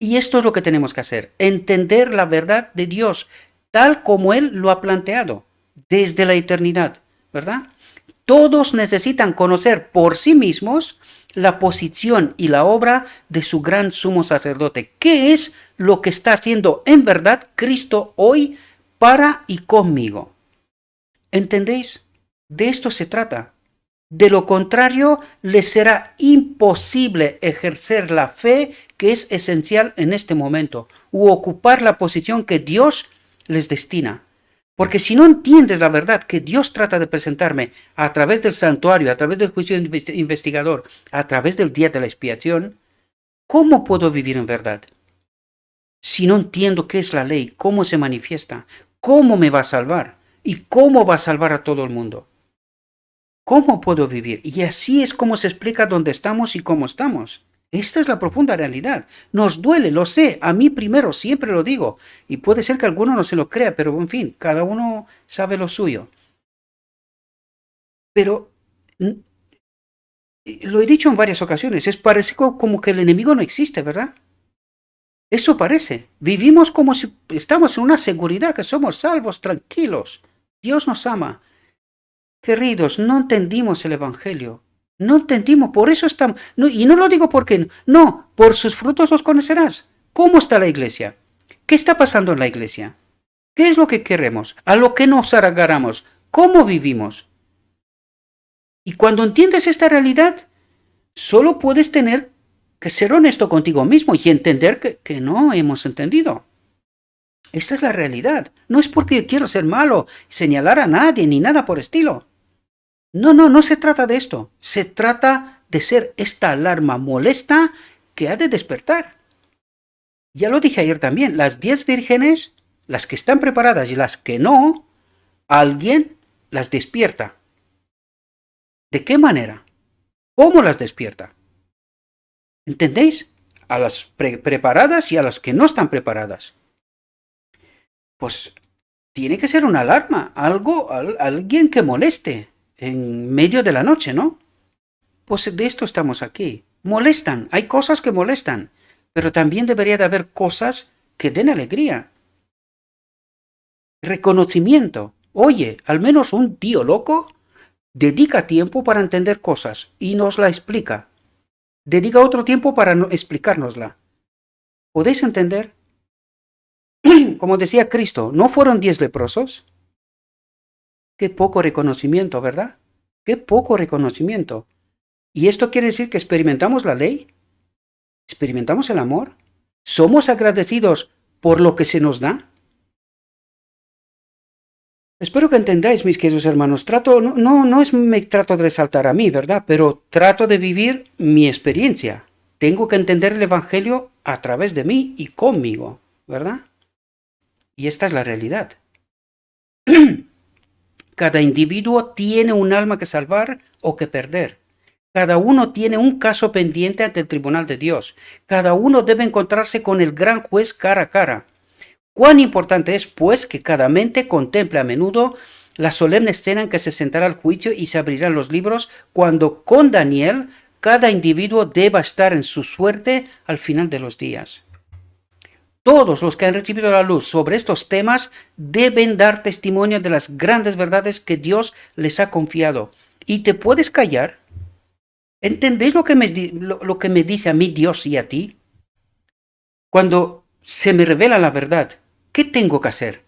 [SPEAKER 1] Y esto es lo que tenemos que hacer, entender la verdad de Dios tal como Él lo ha planteado desde la eternidad, ¿verdad? Todos necesitan conocer por sí mismos la posición y la obra de su gran sumo sacerdote. ¿Qué es lo que está haciendo en verdad Cristo hoy para y conmigo? ¿Entendéis? De esto se trata. De lo contrario, les será imposible ejercer la fe que es esencial en este momento, u ocupar la posición que Dios les destina. Porque si no entiendes la verdad que Dios trata de presentarme a través del santuario, a través del juicio investigador, a través del día de la expiación, ¿cómo puedo vivir en verdad? Si no entiendo qué es la ley, cómo se manifiesta, cómo me va a salvar y cómo va a salvar a todo el mundo. ¿Cómo puedo vivir? Y así es como se explica dónde estamos y cómo estamos. Esta es la profunda realidad. Nos duele, lo sé, a mí primero, siempre lo digo. Y puede ser que alguno no se lo crea, pero en fin, cada uno sabe lo suyo. Pero lo he dicho en varias ocasiones, parece como que el enemigo no existe, ¿verdad? Eso parece. Vivimos como si estamos en una seguridad, que somos salvos, tranquilos. Dios nos ama. Queridos, no entendimos el Evangelio. No entendimos, por eso estamos... No, y no lo digo porque... No, por sus frutos los conocerás. ¿Cómo está la iglesia? ¿Qué está pasando en la iglesia? ¿Qué es lo que queremos? ¿A lo que nos agarramos? ¿Cómo vivimos? Y cuando entiendes esta realidad, solo puedes tener que ser honesto contigo mismo y entender que no hemos entendido. Esta es la realidad. No es porque yo quiero ser malo, señalar a nadie, ni nada por estilo. No se trata de esto. Se trata de ser esta alarma molesta que ha de despertar. Ya lo dije ayer también, las 10 vírgenes, las que están preparadas y las que no, alguien las despierta. ¿De qué manera? ¿Cómo las despierta? ¿Entendéis? A las preparadas y a las que no están preparadas. Pues tiene que ser una alarma, alguien que moleste en medio de la noche, ¿no? Pues de esto estamos aquí. Molestan, hay cosas que molestan, pero también debería de haber cosas que den alegría. Reconocimiento. Oye, al menos un tío loco dedica tiempo para entender cosas y nos la explica. Dedica otro tiempo para explicárnosla. ¿Podéis entender? Como decía Cristo, ¿no fueron 10 leprosos? Qué poco reconocimiento, ¿verdad? Qué poco reconocimiento. ¿Y esto quiere decir que experimentamos la ley? ¿Experimentamos el amor? ¿Somos agradecidos por lo que se nos da? Espero que entendáis, mis queridos hermanos. No es me trato de resaltar a mí, ¿verdad? Pero trato de vivir mi experiencia. Tengo que entender el Evangelio a través de mí y conmigo, ¿verdad? Y esta es la realidad. Cada individuo tiene un alma que salvar o que perder. Cada uno tiene un caso pendiente ante el tribunal de Dios. Cada uno debe encontrarse con el gran juez cara a cara. Cuán importante es, pues, que cada mente contemple a menudo la solemne escena en que se sentará el juicio y se abrirán los libros, cuando con Daniel cada individuo deba estar en su suerte al final de los días. Todos los que han recibido la luz sobre estos temas deben dar testimonio de las grandes verdades que Dios les ha confiado. ¿Y te puedes callar? ¿Entendéis lo que me dice a mí Dios y a ti? Cuando se me revela la verdad, ¿qué tengo que hacer?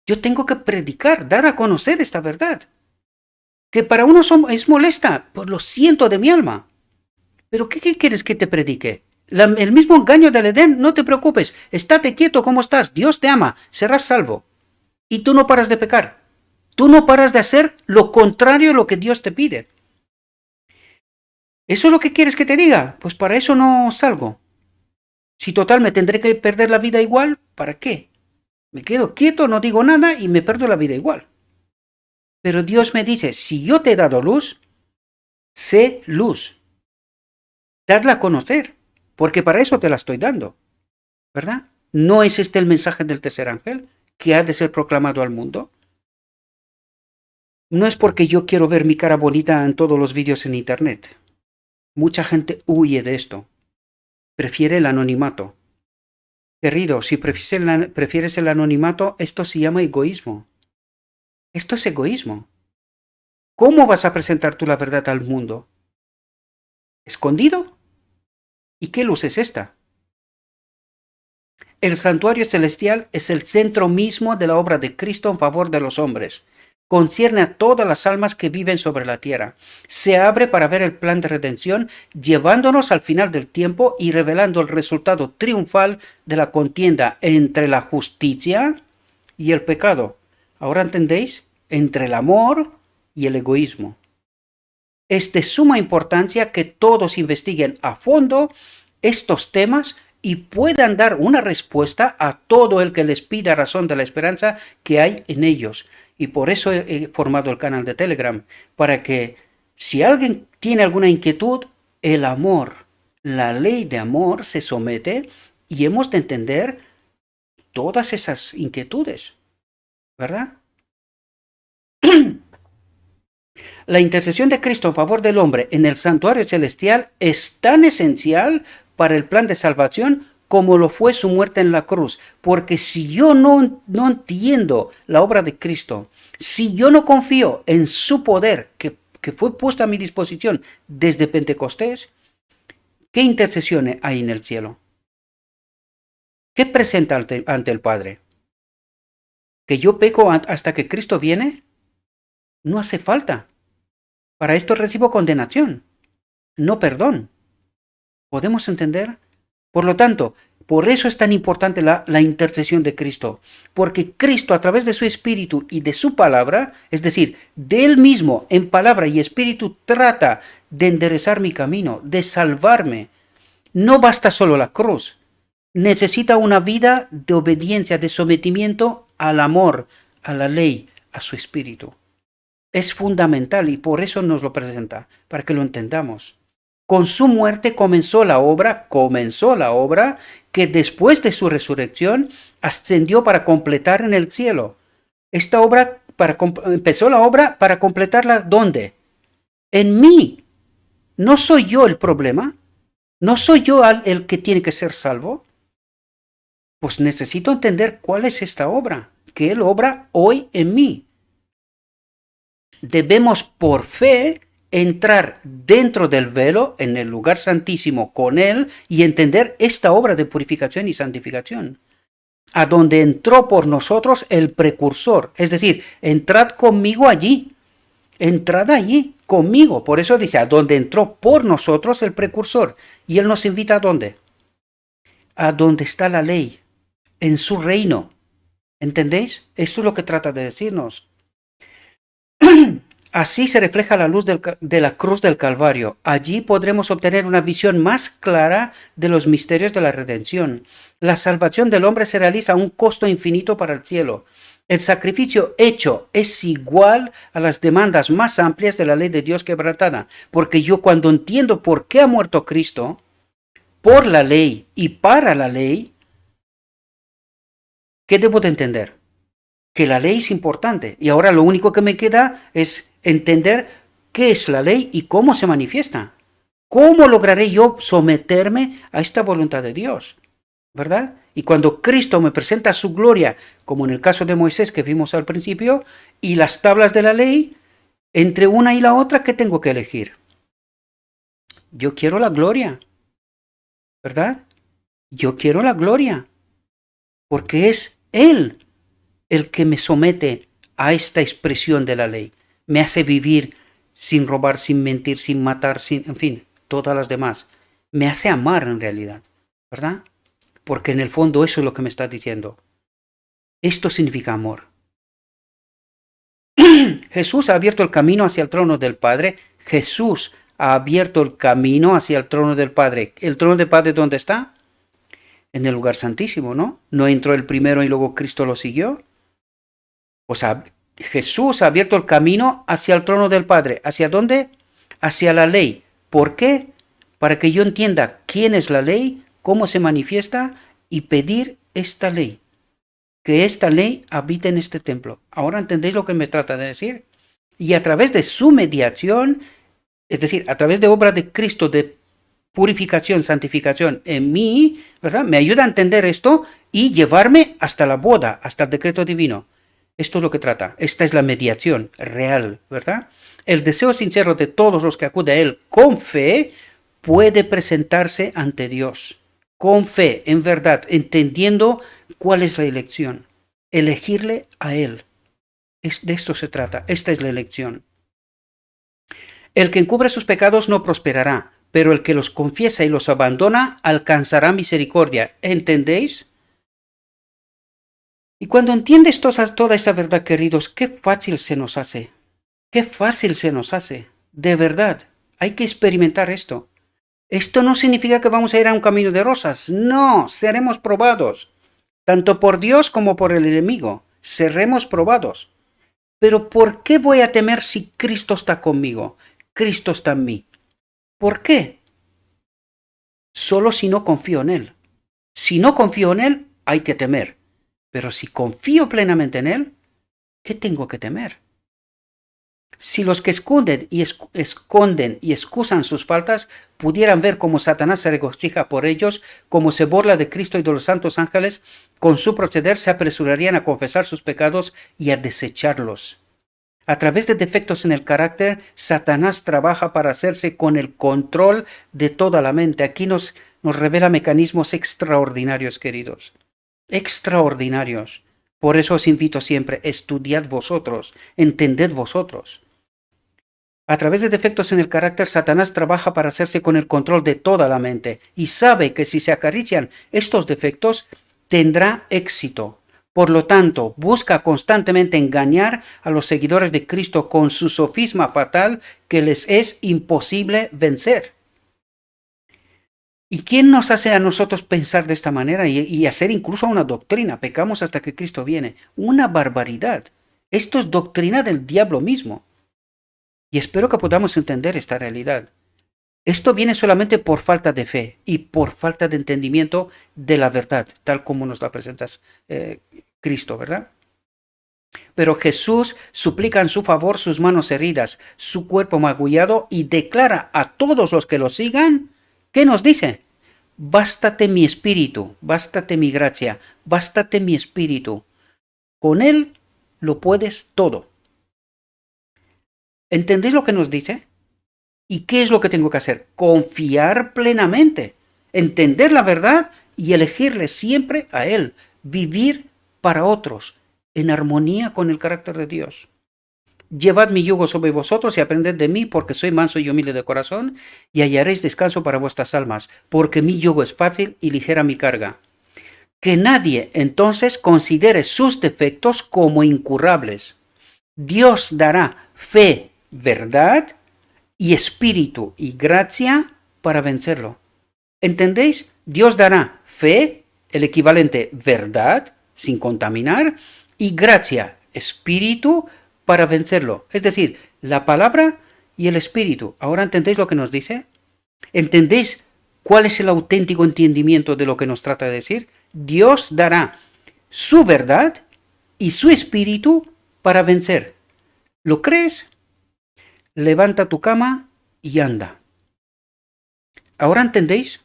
[SPEAKER 1] Yo tengo que predicar, dar a conocer esta verdad. Que para uno es molesta, pues lo siento de mi alma. Pero ¿qué quieres que te predique? El mismo engaño del Edén, no te preocupes, estate quieto como estás, Dios te ama, serás salvo. Y tú no paras de pecar. Tú no paras de hacer lo contrario a lo que Dios te pide. ¿Eso es lo que quieres que te diga? Pues para eso no salgo. Si total me tendré que perder la vida igual, ¿para qué? Me quedo quieto, no digo nada y me pierdo la vida igual. Pero Dios me dice, si yo te he dado luz, sé luz. Dadla a conocer, porque para eso te la estoy dando, ¿verdad? ¿No es este el mensaje del tercer ángel que ha de ser proclamado al mundo? No es porque yo quiero ver mi cara bonita en todos los vídeos en internet. Mucha gente huye de esto. Prefiere el anonimato. Querido, si prefieres el anonimato, esto se llama egoísmo. Esto es egoísmo. ¿Cómo vas a presentar tú la verdad al mundo? ¿Escondido? ¿Y qué luz es esta? El santuario celestial es el centro mismo de la obra de Cristo en favor de los hombres. Concierne a todas las almas que viven sobre la tierra. Se abre para ver el plan de redención, llevándonos al final del tiempo y revelando el resultado triunfal de la contienda entre la justicia y el pecado. ¿Ahora entendéis? Entre el amor y el egoísmo. Es de suma importancia que todos investiguen a fondo estos temas y puedan dar una respuesta a todo el que les pida razón de la esperanza que hay en ellos. Y por eso he formado el canal de Telegram, para que si alguien tiene alguna inquietud, el amor, la ley de amor se somete y hemos de entender todas esas inquietudes, ¿verdad? La intercesión de Cristo en favor del hombre en el santuario celestial es tan esencial para el plan de salvación como lo fue su muerte en la cruz. Porque si yo no entiendo la obra de Cristo, si yo no confío en su poder que fue puesto a mi disposición desde Pentecostés, ¿qué intercesión hay en el cielo? ¿Qué presenta ante el Padre? ¿Que yo peco hasta que Cristo viene? No hace falta. Para esto recibo condenación, no perdón. ¿Podemos entender? Por lo tanto, por eso es tan importante la intercesión de Cristo, porque Cristo a través de su Espíritu y de su palabra, es decir, de Él mismo en palabra y Espíritu, trata de enderezar mi camino, de salvarme. No basta solo la cruz, necesita una vida de obediencia, de sometimiento al amor, a la ley, a su Espíritu. Es fundamental y por eso nos lo presenta, para que lo entendamos. Con su muerte comenzó la obra que después de su resurrección ascendió para completar en el cielo. Esta obra, empezó la obra para completarla ¿dónde? En mí. ¿No soy yo el problema? ¿No soy yo el que tiene que ser salvo? Pues necesito entender cuál es esta obra, que Él obra hoy en mí. Debemos por fe entrar dentro del velo, en el lugar santísimo con Él, y entender esta obra de purificación y santificación, a donde entró por nosotros el precursor. Es decir, entrad conmigo allí, entrad allí conmigo. Por eso dice, a donde entró por nosotros el precursor. Y Él nos invita ¿a dónde? A donde está la ley, en su reino. ¿Entendéis? Esto es lo que trata de decirnos. Así se refleja la luz de la cruz del Calvario. Allí podremos obtener una visión más clara de los misterios de la redención. La salvación del hombre se realiza a un costo infinito para el cielo. El sacrificio hecho es igual a las demandas más amplias de la ley de Dios quebrantada. Porque yo, cuando entiendo por qué ha muerto Cristo, por la ley y para la ley, ¿qué debo de entender? Que la ley es importante. Y ahora lo único que me queda es entender qué es la ley y cómo se manifiesta. ¿Cómo lograré yo someterme a esta voluntad de Dios? ¿Verdad? Y cuando Cristo me presenta su gloria, como en el caso de Moisés que vimos al principio, y las tablas de la ley, entre una y la otra, ¿qué tengo que elegir? Yo quiero la gloria, ¿verdad? Yo quiero la gloria, porque es Él el que me somete a esta expresión de la ley. Me hace vivir sin robar, sin mentir, sin matar, en fin, todas las demás. Me hace amar en realidad, ¿verdad? Porque en el fondo eso es lo que me está diciendo. Esto significa amor. Jesús ha abierto el camino hacia el trono del Padre. Jesús ha abierto el camino hacia el trono del Padre. ¿El trono del Padre dónde está? En el lugar santísimo, ¿no? ¿No entró el primero y luego Cristo lo siguió? O sea, Jesús ha abierto el camino hacia el trono del Padre. ¿Hacia dónde? Hacia la ley. ¿Por qué? Para que yo entienda quién es la ley, cómo se manifiesta y pedir esta ley. Que esta ley habite en este templo. ¿Ahora entendéis lo que me trata de decir? Y a través de su mediación, es decir, a través de obra de Cristo de purificación, santificación en mí, ¿verdad? Me ayuda a entender esto y llevarme hasta la boda, hasta el decreto divino. Esto es lo que trata. Esta es la mediación real, ¿verdad? El deseo sincero de todos los que acuden a Él con fe puede presentarse ante Dios. Con fe, en verdad, entendiendo cuál es la elección. Elegirle a Él. De esto se trata. Esta es la elección. El que encubre sus pecados no prosperará, pero el que los confiesa y los abandona alcanzará misericordia. ¿Entendéis? Y cuando entiendes toda esa verdad, queridos, qué fácil se nos hace. Qué fácil se nos hace. De verdad, hay que experimentar esto. Esto no significa que vamos a ir a un camino de rosas. No, seremos probados. Tanto por Dios como por el enemigo. Seremos probados. Pero ¿por qué voy a temer si Cristo está conmigo? Cristo está en mí. ¿Por qué? Solo si no confío en Él. Si no confío en Él, hay que temer. Pero si confío plenamente en Él, ¿qué tengo que temer? Si los que esconden y excusan sus faltas pudieran ver cómo Satanás se regocija por ellos, cómo se burla de Cristo y de los santos ángeles, con su proceder se apresurarían a confesar sus pecados y a desecharlos. A través de defectos en el carácter, Satanás trabaja para hacerse con el control de toda la mente. Aquí nos revela mecanismos extraordinarios, queridos. Extraordinarios. Por eso os invito siempre, estudiad vosotros, entended vosotros. A través de defectos en el carácter, Satanás trabaja para hacerse con el control de toda la mente y sabe que si se acarician estos defectos, tendrá éxito. Por lo tanto, busca constantemente engañar a los seguidores de Cristo con su sofisma fatal que les es imposible vencer. ¿Y quién nos hace a nosotros pensar de esta manera y hacer incluso una doctrina? Pecamos hasta que Cristo viene. Una barbaridad. Esto es doctrina del diablo mismo. Y espero que podamos entender esta realidad. Esto viene solamente por falta de fe y por falta de entendimiento de la verdad, tal como nos la presenta Cristo, ¿verdad? Pero Jesús suplica en su favor sus manos heridas, su cuerpo magullado y declara a todos los que lo sigan, ¿qué nos dice? Bástate mi espíritu, bástate mi gracia, bástate mi espíritu. Con Él lo puedes todo. ¿Entendéis lo que nos dice? ¿Y qué es lo que tengo que hacer? Confiar plenamente, entender la verdad y elegirle siempre a Él, vivir para otros, en armonía con el carácter de Dios. Llevad mi yugo sobre vosotros y aprended de mí, porque soy manso y humilde de corazón, y hallaréis descanso para vuestras almas, porque mi yugo es fácil y ligera mi carga. que nadie entonces considere sus defectos como incurrables. Dios dará fe, verdad y espíritu y gracia para vencerlo. ¿Entendéis? Dios dará fe, el equivalente verdad, sin contaminar, y gracia, espíritu, para vencerlo. Es decir, la palabra y el espíritu. ¿Ahora entendéis lo que nos dice? ¿Entendéis cuál es el auténtico entendimiento de lo que nos trata de decir? Dios dará su verdad y su espíritu para vencer. ¿Lo crees? Levanta tu cama y anda. ¿Ahora entendéis?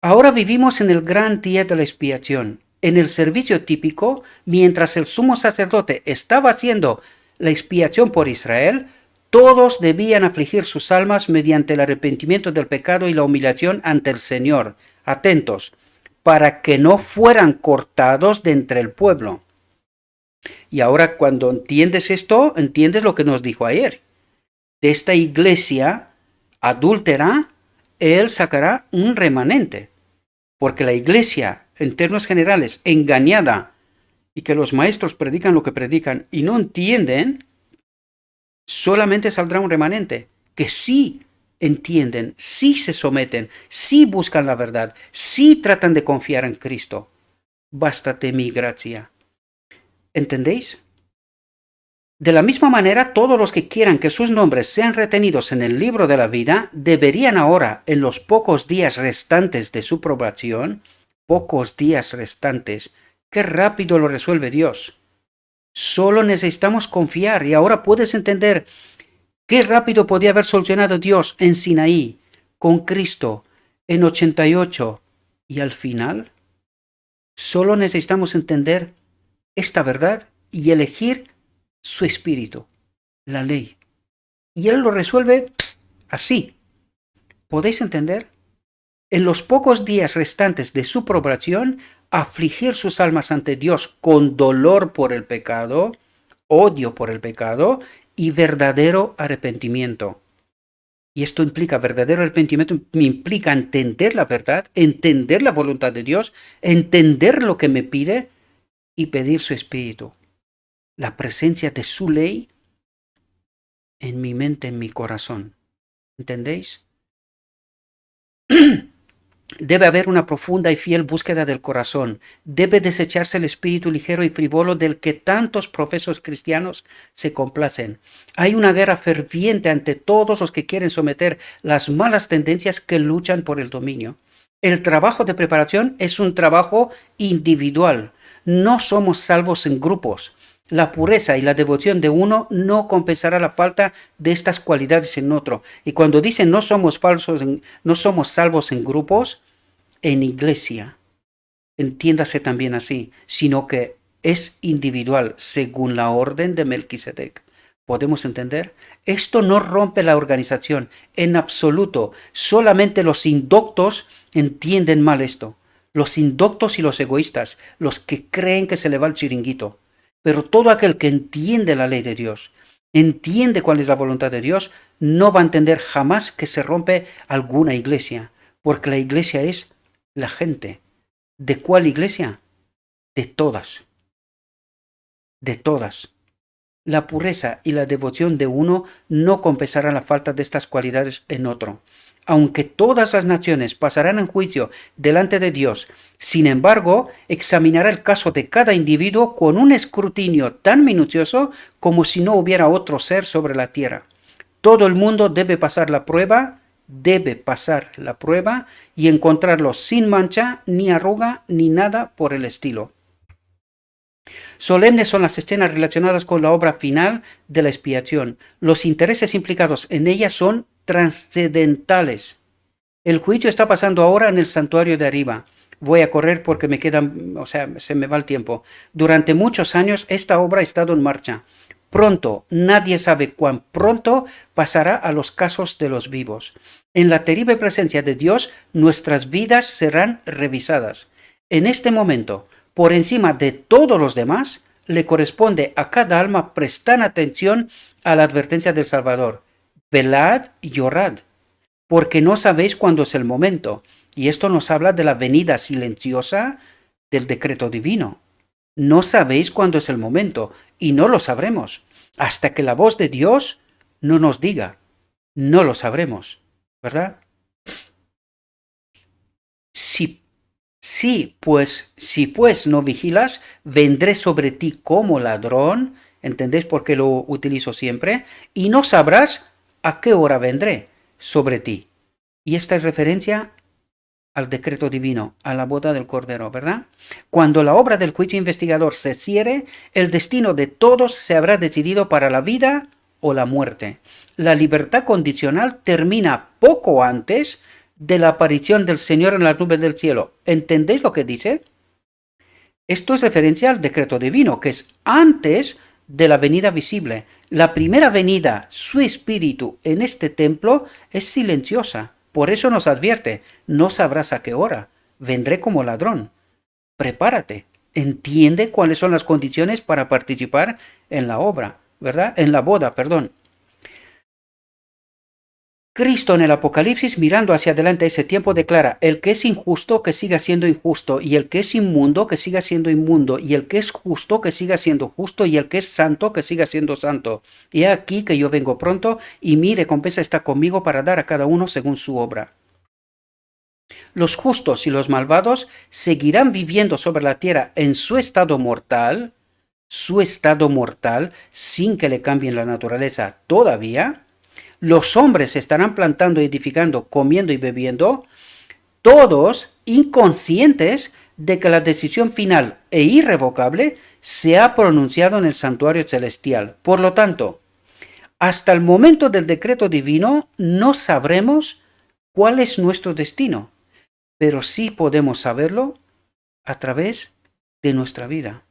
[SPEAKER 1] Ahora vivimos en el gran día de la expiación. En el servicio típico, mientras el sumo sacerdote estaba haciendo la expiación por Israel, todos debían afligir sus almas mediante el arrepentimiento del pecado y la humillación ante el Señor. Atentos, para que no fueran cortados de entre el pueblo. Y ahora cuando entiendes esto, entiendes lo que nos dijo ayer. De esta iglesia adúltera, Él sacará un remanente. Porque la iglesia, en términos generales, engañada, y que los maestros predican lo que predican y no entienden, solamente saldrá un remanente que sí entienden, sí se someten, sí buscan la verdad, sí tratan de confiar en Cristo. Bástate mi gracia. ¿Entendéis? De la misma manera, todos los que quieran que sus nombres sean retenidos en el libro de la vida, deberían ahora, en los pocos días restantes de su probación, pocos días restantes, qué rápido lo resuelve Dios. Solo necesitamos confiar y ahora puedes entender qué rápido podía haber solucionado Dios en Sinaí, con Cristo, en 88 y al final. Solo necesitamos entender esta verdad y elegir su espíritu, la ley. Y Él lo resuelve así. ¿Podéis entender? En los pocos días restantes de su probación, afligir sus almas ante Dios con dolor por el pecado, odio por el pecado y verdadero arrepentimiento. Y esto implica, verdadero arrepentimiento implica entender la verdad, entender la voluntad de Dios, entender lo que me pide y pedir su espíritu. La presencia de su ley en mi mente, en mi corazón. ¿Entendéis? Debe haber una profunda y fiel búsqueda del corazón. Debe desecharse el espíritu ligero y frívolo del que tantos profesos cristianos se complacen. Hay una guerra ferviente ante todos los que quieren someter las malas tendencias que luchan por el dominio. El trabajo de preparación es un trabajo individual. No somos salvos en grupos. La pureza y la devoción de uno no compensará la falta de estas cualidades en otro. Y cuando dicen no somos salvos en grupos, en iglesia, entiéndase también así, sino que es individual según la orden de Melquisedec. ¿Podemos entender? Esto no rompe la organización en absoluto. Solamente los indoctos entienden mal esto. Los indoctos y los egoístas, los que creen que se le va el chiringuito. Pero todo aquel que entiende la ley de Dios, entiende cuál es la voluntad de Dios, no va a entender jamás que se rompe alguna iglesia, porque la iglesia es la gente. ¿De cuál iglesia? De todas. De todas. La pureza y la devoción de uno no compensarán la falta de estas cualidades en otro. Aunque todas las naciones pasarán en juicio delante de Dios, sin embargo, examinará el caso de cada individuo con un escrutinio tan minucioso como si no hubiera otro ser sobre la tierra. Todo el mundo debe pasar la prueba y encontrarlo sin mancha, ni arruga, ni nada por el estilo. Solemnes son las escenas relacionadas con la obra final de la expiación. Los intereses implicados en ella son trascendentales. El juicio está pasando ahora en el santuario de arriba. Voy a correr porque se me va el tiempo. Durante muchos años esta obra ha estado en marcha. Pronto, nadie sabe cuán pronto pasará a los casos de los vivos. En la terrible presencia de Dios, nuestras vidas serán revisadas. En este momento, por encima de todos los demás, le corresponde a cada alma prestar atención a la advertencia del Salvador. Velad y orad, porque no sabéis cuándo es el momento. Y esto nos habla de la venida silenciosa del decreto divino. No sabéis cuándo es el momento, y no lo sabremos, hasta que la voz de Dios no nos diga. No lo sabremos, ¿verdad? Si pues no vigilas, vendré sobre ti como ladrón, ¿entendéis por qué lo utilizo siempre? Y no sabrás a qué hora vendré sobre ti. Y esta es referencia al decreto divino, a la boda del Cordero, ¿verdad? Cuando la obra del juicio investigador se cierre, el destino de todos se habrá decidido para la vida o la muerte. La libertad condicional termina poco antes de la aparición del Señor en las nubes del cielo. ¿Entendéis lo que dice? Esto es referencia al decreto divino, que es antes de la venida visible. La primera venida, su espíritu en este templo, es silenciosa. Por eso nos advierte, no sabrás a qué hora, vendré como ladrón. Prepárate, entiende cuáles son las condiciones para participar en la obra, ¿verdad? En la boda, perdón. Cristo en el Apocalipsis, mirando hacia adelante ese tiempo, declara, el que es injusto, que siga siendo injusto, y el que es inmundo, que siga siendo inmundo, y el que es justo, que siga siendo justo, y el que es santo, que siga siendo santo. Y he aquí que yo vengo pronto, y mi recompensa está conmigo para dar a cada uno según su obra. Los justos y los malvados seguirán viviendo sobre la tierra en su estado mortal, sin que le cambien la naturaleza todavía. Los hombres estarán plantando, edificando, comiendo y bebiendo, todos inconscientes de que la decisión final e irrevocable se ha pronunciado en el santuario celestial. Por lo tanto, hasta el momento del decreto divino no sabremos cuál es nuestro destino, pero sí podemos saberlo a través de nuestra vida.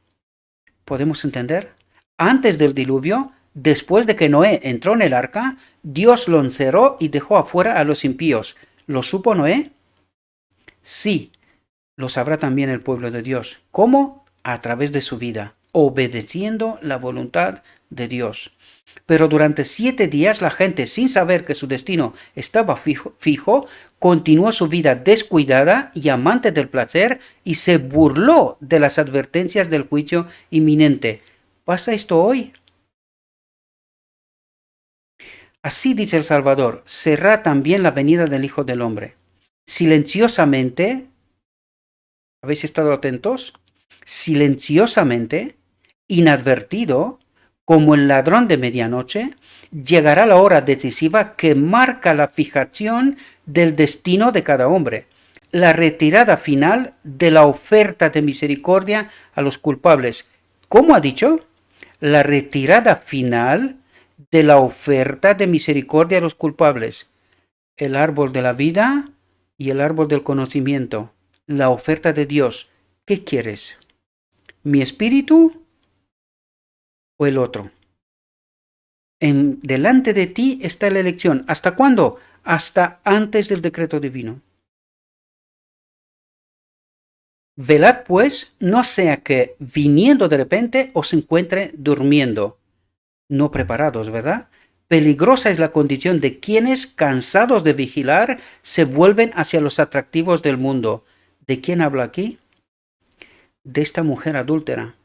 [SPEAKER 1] ¿Podemos entender? Antes del diluvio, después de que Noé entró en el arca, Dios lo encerró y dejó afuera a los impíos. ¿Lo supo Noé? Sí, lo sabrá también el pueblo de Dios. ¿Cómo? A través de su vida, obedeciendo la voluntad de Dios. Pero durante 7 días la gente, sin saber que su destino estaba fijo, continuó su vida descuidada y amante del placer y se burló de las advertencias del juicio inminente. ¿Pasa esto hoy? Así dice el Salvador, será también la venida del Hijo del Hombre. Silenciosamente, ¿habéis estado atentos? Silenciosamente, inadvertido, como el ladrón de medianoche, llegará la hora decisiva que marca la fijación del destino de cada hombre, la retirada final de la oferta de misericordia a los culpables. ¿Cómo ha dicho? La retirada final de la oferta de misericordia a los culpables. El árbol de la vida y el árbol del conocimiento. La oferta de Dios. ¿Qué quieres? ¿Mi espíritu o el otro? Delante de ti está la elección. ¿Hasta cuándo? Hasta antes del decreto divino. Velad pues, no sea que viniendo de repente os encuentre durmiendo, no preparados, ¿verdad? Peligrosa es la condición de quienes, cansados de vigilar, se vuelven hacia los atractivos del mundo. ¿De quién habla aquí? De esta mujer adúltera.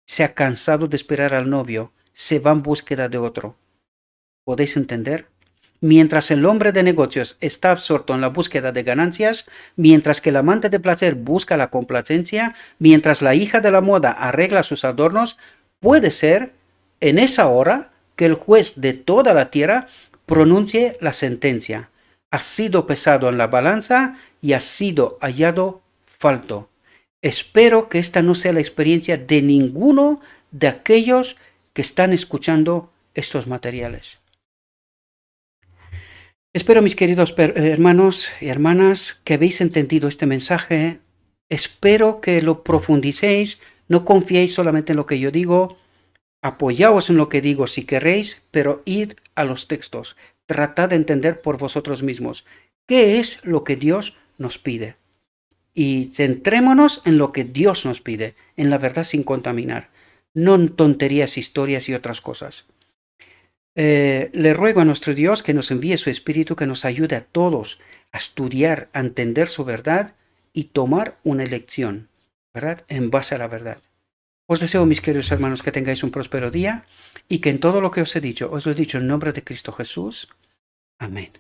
[SPEAKER 1] Se ha cansado de esperar al novio, se va en búsqueda de otro. ¿Podéis entender? Mientras el hombre de negocios está absorto en la búsqueda de ganancias, mientras que el amante de placer busca la complacencia, mientras la hija de la moda arregla sus adornos, puede ser en esa hora que el juez de toda la tierra pronuncie la sentencia. Has sido pesado en la balanza y has sido hallado falto. Espero que esta no sea la experiencia de ninguno de aquellos que están escuchando estos materiales. Espero, mis queridos hermanos y hermanas, que habéis entendido este mensaje. Espero que lo profundicéis, no confiéis solamente en lo que yo digo. Apoyaos en lo que digo si queréis, pero id a los textos. Tratad de entender por vosotros mismos qué es lo que Dios nos pide. Y centrémonos en lo que Dios nos pide, en la verdad sin contaminar, no en tonterías, historias y otras cosas. Le ruego a nuestro Dios que nos envíe su Espíritu, que nos ayude a todos a estudiar, a entender su verdad y tomar una elección, ¿verdad? En base a la verdad. Os deseo, mis queridos hermanos, que tengáis un próspero día y que en todo lo que os he dicho en nombre de Cristo Jesús. Amén.